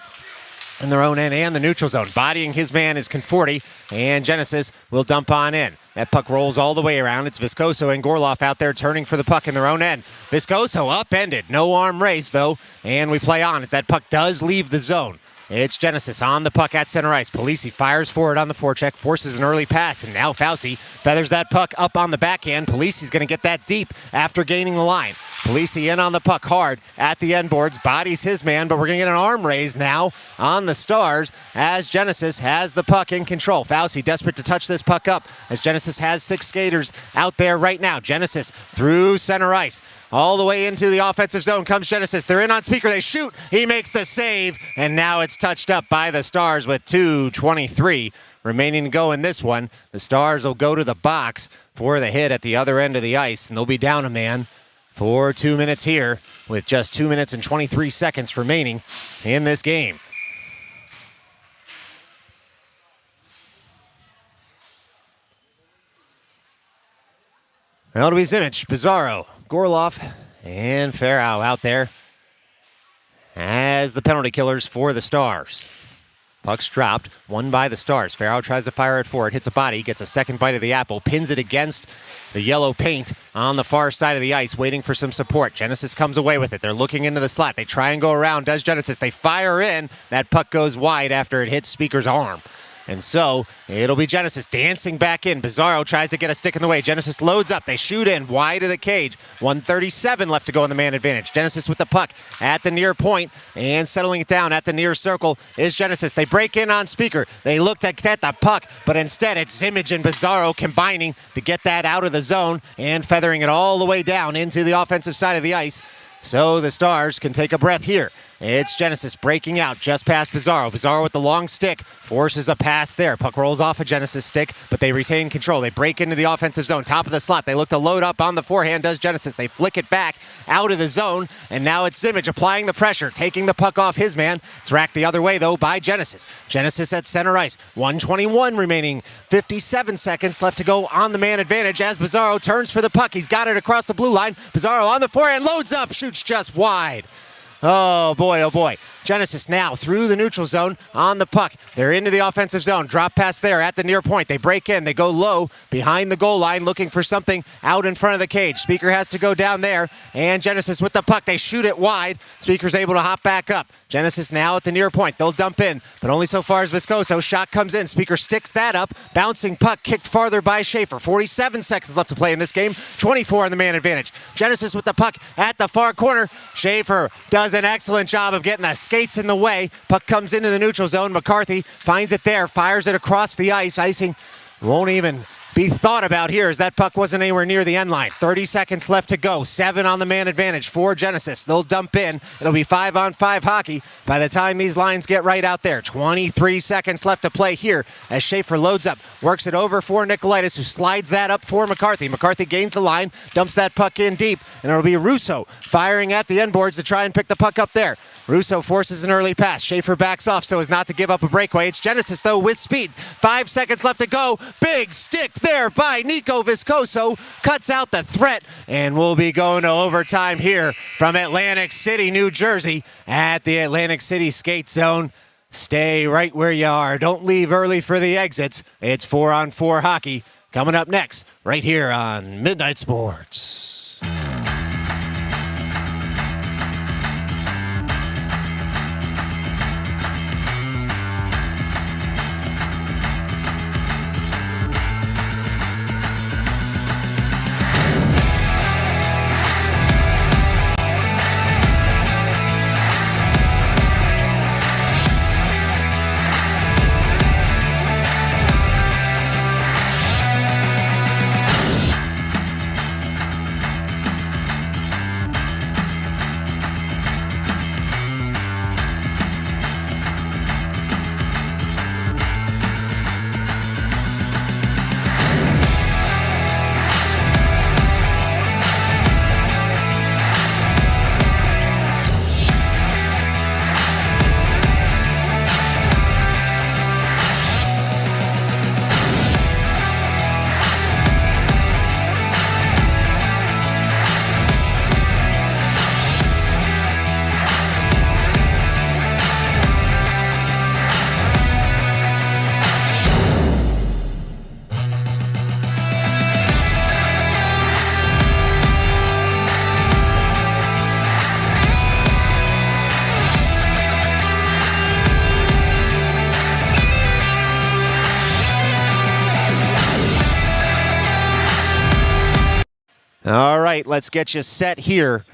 Speaker 1: in their own end and the neutral zone. Bodying his man is Conforti, and Genesis will dump on in. That puck rolls all the way around. It's Viscoso and Gorloff out there turning for the puck in their own end. Viscoso upended. No arm race, though, and we play on as that puck does leave the zone. It's Genesis on the puck at center ice. Polisi fires forward on the forecheck, forces an early pass, and now Fauci feathers that puck up on the backhand. Polisi's going to get that deep after gaining the line. Polisi in on the puck hard at the end boards, bodies his man, but we're going to get an arm raise now on the Stars as Genesis has the puck in control. Fauci desperate to touch this puck up as Genesis has 6 skaters out there right now. Genesis through center ice. All the way into the offensive zone comes Genesis. They're in on Speaker. They shoot. He makes the save, and now it's touched up by the Stars with 2:23 remaining to go in this one. The Stars will go to the box for the hit at the other end of the ice, and they'll be down a man for 2 minutes here with just 2 minutes and 23 seconds remaining in this game. That'll be Zimmich, Pizarro, Gorloff, and Farrow out there as the penalty killers for the Stars. Puck's dropped, won by the Stars. Farrow tries to fire it forward, hits a body, gets a second bite of the apple, pins it against the yellow paint on the far side of the ice, waiting for some support. Genesis comes away with it. They're looking into the slot. They try and go around. Does Genesis. They fire in. That puck goes wide after it hits Speaker's arm. And so it'll be Genesis dancing back in. Pizarro tries to get a stick in the way. Genesis loads up. They shoot in wide of the cage. 1:37 left to go in the man advantage. Genesis with the puck at the near point and settling it down at the near circle is Genesis. They break in on Speaker. They look to get the puck, but instead it's Zimmich and Pizarro combining to get that out of the zone and feathering it all the way down into the offensive side of the ice. So the Stars can take a breath here It's Genesis breaking out just past Bizarro. Bizarro with the long stick forces a pass there. Puck rolls off a Genesis stick, but they retain control. They break into the offensive zone, top of the slot. They look to load up on the forehand, does Genesis. They flick it back out of the zone, and now it's Zimmage applying the pressure, taking the puck off his man. It's racked the other way, though, by Genesis. Genesis at center ice. 1:21 remaining. 57 seconds left to go on the man advantage as Bizarro turns for the puck. He's got it across the blue line. Bizarro on the forehand, loads up, shoots just wide. Oh boy, oh boy. Genesis now through the neutral zone on the puck. They're into the offensive zone. Drop pass there at the near point. They break in. They go low behind the goal line looking for something out in front of the cage. Speaker has to go down there. And Genesis with the puck. They shoot it wide. Speaker's able to hop back up. Genesis now at the near point. They'll dump in, but only so far as Viscoso. Shot comes in. Speaker sticks that up. Bouncing puck kicked farther by Schaefer. 47 seconds left to play in this game. 24 on the man advantage. Genesis with the puck at the far corner. Schaefer does an excellent job of getting the skates in the way. Puck comes into the neutral zone. McCarthy finds it there, fires it across the ice. Icing won't even be thought about here as that puck wasn't anywhere near the end line. 30 seconds left to go. 7 on the man advantage for Genesis. They'll dump in. It'll be 5-on-5 hockey by the time these lines get right out there. 23 seconds left to play here as Schaefer loads up. Works it over for Nicolaitis, who slides that up for McCarthy. McCarthy gains the line, dumps that puck in deep, and it'll be Russo firing at the end boards to try and pick the puck up there. Russo forces an early pass. Schaefer backs off so as not to give up a breakaway. It's Genesis, though, with speed. 5 seconds left to go. Big stick there by Nico Viscoso. Cuts out the threat, and we'll be going to overtime here from Atlantic City, New Jersey, at the Atlantic City skate zone. Stay right where you are. Don't leave early for the exits. It's 4-on-4 hockey coming up next, right here on Midnight Sports. All right, let's get you set here.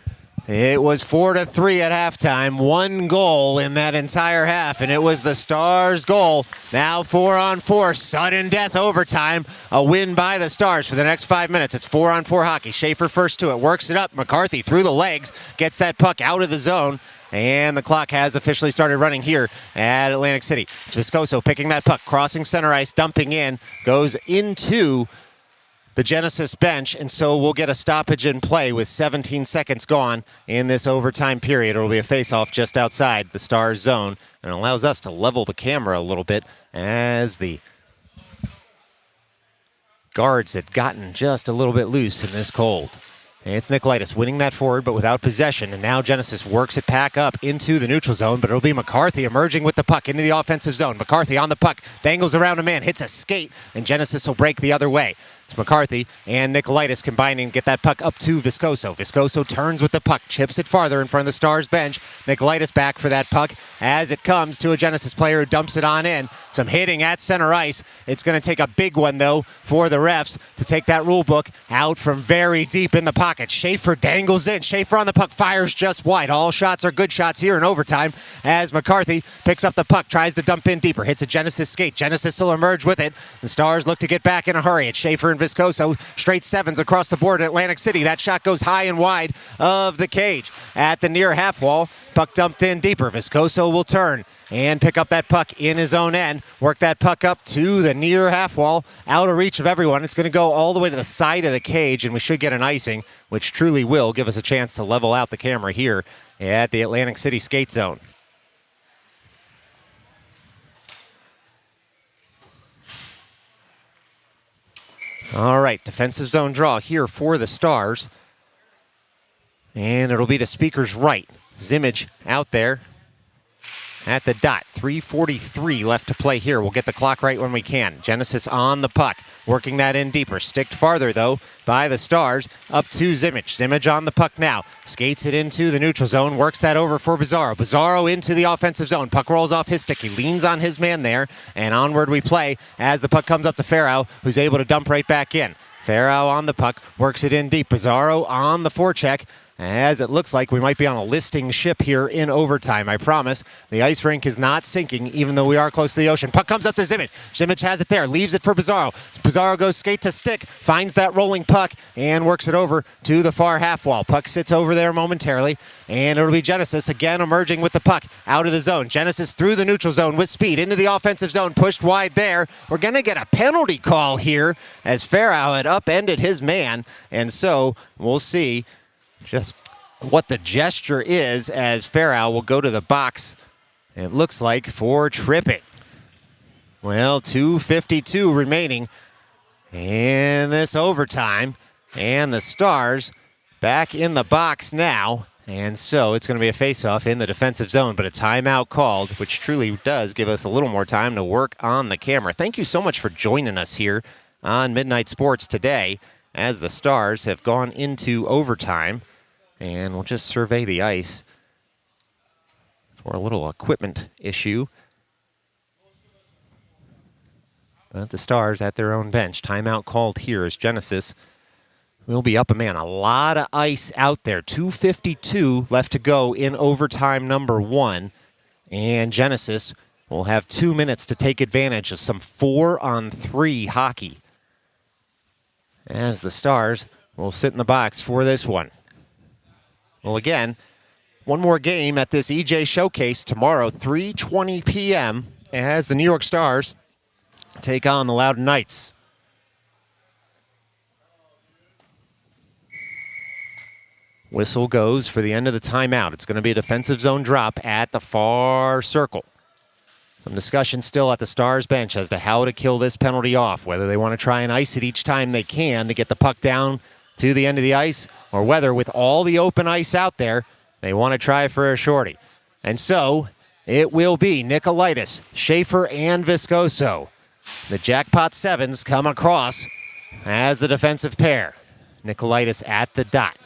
Speaker 1: It was 4-3 at halftime. 1 goal in that entire half, and it was the Stars' goal. Now 4-on-4, sudden death overtime. A win by the Stars for the next 5 minutes. It's 4-on-4 hockey. Schaefer first to it, works it up. McCarthy through the legs, gets that puck out of the zone. And the clock has officially started running here at Atlantic City. It's Viscoso picking that puck, crossing center ice, dumping in, goes into the Genesis bench, and so we'll get a stoppage in play with 17 seconds gone in this overtime period. It'll be a face-off just outside the Stars zone, and it allows us to level the camera a little bit as the guards had gotten just a little bit loose in this cold. It's Nicolaitis winning that forward, but without possession. And now Genesis works it back up into the neutral zone, but it'll be McCarthy emerging with the puck into the offensive zone. McCarthy on the puck, dangles around a man, hits a skate, and Genesis will break the other way. It's McCarthy and Nicolaitis combining to get that puck up to Viscoso. Viscoso turns with the puck, chips it farther in front of the Stars bench. Nicolaitis back for that puck as it comes to a Genesis player who dumps it on in. Some hitting at center ice. It's going to take a big one, though, for the refs to take that rule book out from very deep in the pocket. Schaefer dangles in. Schaefer on the puck, fires just wide. All shots are good shots here in overtime as McCarthy picks up the puck, tries to dump in deeper, hits a Genesis skate. Genesis will emerge with it. The Stars look to get back in a hurry. It's Schaefer and Viscoso. Straight sevens across the board at Atlantic City. That shot goes high and wide of the cage. At the near half wall, puck dumped in deeper. Viscoso will turn and pick up that puck in his own end. Work that puck up to the near half wall, out of reach of everyone. It's going to go all the way to the side of the cage, and we should get an icing, which truly will give us a chance to level out the camera here at the Atlantic City skate zone. All right, defensive zone draw here for the Stars. And it'll be to Speaker's right. Zimmage out there at the dot. 3:43 left to play here. We'll get the clock right when we can. Genesis on the puck, working that in deeper. Sticked farther, though, by the Stars. Up to Zimmage. Zimmage on the puck now. Skates it into the neutral zone. Works that over for Bizarro. Bizarro into the offensive zone. Puck rolls off his stick. He leans on his man there. And onward we play as the puck comes up to Farrow, who's able to dump right back in. Farrow on the puck. Works it in deep. Bizarro on the forecheck. As it looks like we might be on a listing ship here in overtime. I promise the ice rink is not sinking, even though we are close to the ocean. Puck comes up to Zimmage. Zimmage has it there, leaves it for Bizarro. Bizarro goes skate to stick, finds that rolling puck, and works it over to the far half wall. Puck sits over there momentarily, and it'll be Genesis again emerging with the puck out of the zone. Genesis through the neutral zone with speed into the offensive zone, pushed wide there. We're going to get a penalty call here as Farrow had upended his man, and so we'll see just what the gesture is as Farrow will go to the box, it looks like, for tripping. Well, 2:52 remaining in this overtime, and the Stars back in the box now, and so it's going to be a face-off in the defensive zone, but a timeout called, which truly does give us a little more time to work on the camera. Thank you so much for joining us here on Midnight Sports today as the Stars have gone into overtime. And we'll just survey the ice for a little equipment issue. But the Stars at their own bench. Timeout called here as Genesis will be up a man. A lot of ice out there. 2:52 left to go in overtime number 1. And Genesis will have 2 minutes to take advantage of some 4-on-3 hockey, as the Stars will sit in the box for this one. Well, again, one more game at this EJ Showcase tomorrow, 3:20 p.m., as the New York Stars take on the Loudoun Knights. Whistle goes for the end of the timeout. It's going to be a defensive zone drop at the far circle. Some discussion still at the Stars bench as to how to kill this penalty off, whether they want to try and ice it each time they can to get the puck down to the end of the ice, or whether with all the open ice out there, they want to try for a shorty. And so it will be Nicolaitis, Schaefer, and Viscoso. The Jackpot Sevens come across as the defensive pair. Nicolaitis at the dot.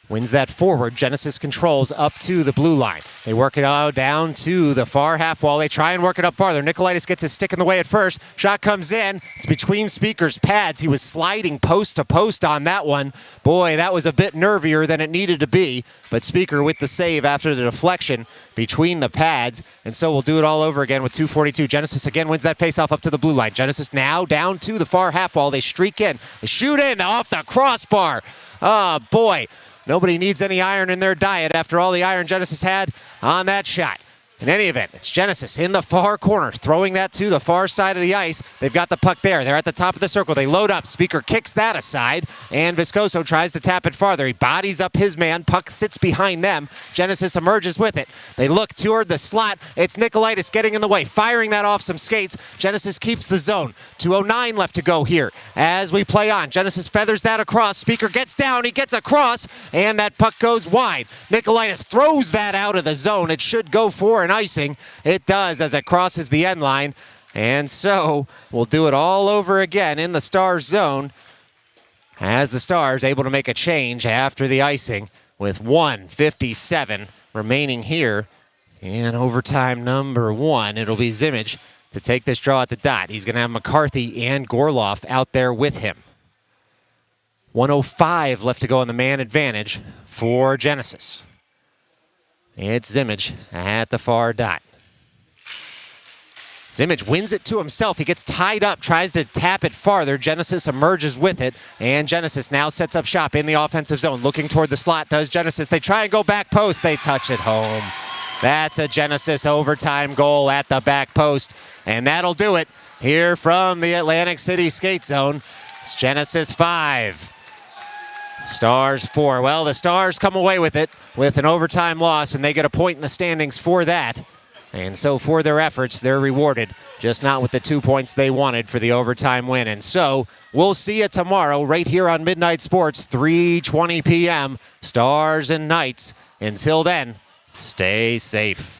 Speaker 1: Wins that forward. Genesis controls up to the blue line. They work it out down to the far half wall. They try and work it up farther. Nicolaitis gets his stick in the way at first. Shot comes in. It's between Speaker's pads. He was sliding post to post on that one. Boy, that was a bit nervier than it needed to be. But Speaker with the save after the deflection between the pads. And so we'll do it all over again with 2:42. Genesis again wins that faceoff up to the blue line. Genesis now down to the far half wall. They streak in. They shoot in off the crossbar. Oh, boy. Nobody needs any iron in their diet after all the iron Genesis had on that shot. In any event, it's Genesis in the far corner, throwing that to the far side of the ice. They've got the puck there. They're at the top of the circle. They load up. Speaker kicks that aside, and Viscoso tries to tap it farther. He bodies up his man. Puck sits behind them. Genesis emerges with it. They look toward the slot. It's Nicolaitis getting in the way, firing that off some skates. Genesis keeps the zone. 2:09 left to go here as we play on. Genesis feathers that across. Speaker gets down. He gets across, and that puck goes wide. Nicolaitis throws that out of the zone. It should go for an icing. It does as it crosses the end line. And so we'll do it all over again in the Stars zone as the Stars able to make a change after the icing with 1:57 remaining here in overtime number 1. It'll be Zimmage to take this draw at the dot. He's going to have McCarthy and Gorloff out there with him. 1:05 left to go on the man advantage for Genesis. It's Zimmage at the far dot. Zimmage wins it to himself. He gets tied up, tries to tap it farther. Genesis emerges with it, and Genesis now sets up shop in the offensive zone. Looking toward the slot does Genesis. They try and go back post. They touch it home. That's a Genesis overtime goal at the back post, and that'll do it here from the Atlantic City Skate Zone. It's Genesis 5. Stars 4. Well, the Stars come away with it with an overtime loss, and they get a point in the standings for that. And so for their efforts, they're rewarded, just not with the 2 points they wanted for the overtime win. And so we'll see you tomorrow right here on Midnight Sports, 3:20 p.m., Stars and Knights. Until then, stay safe.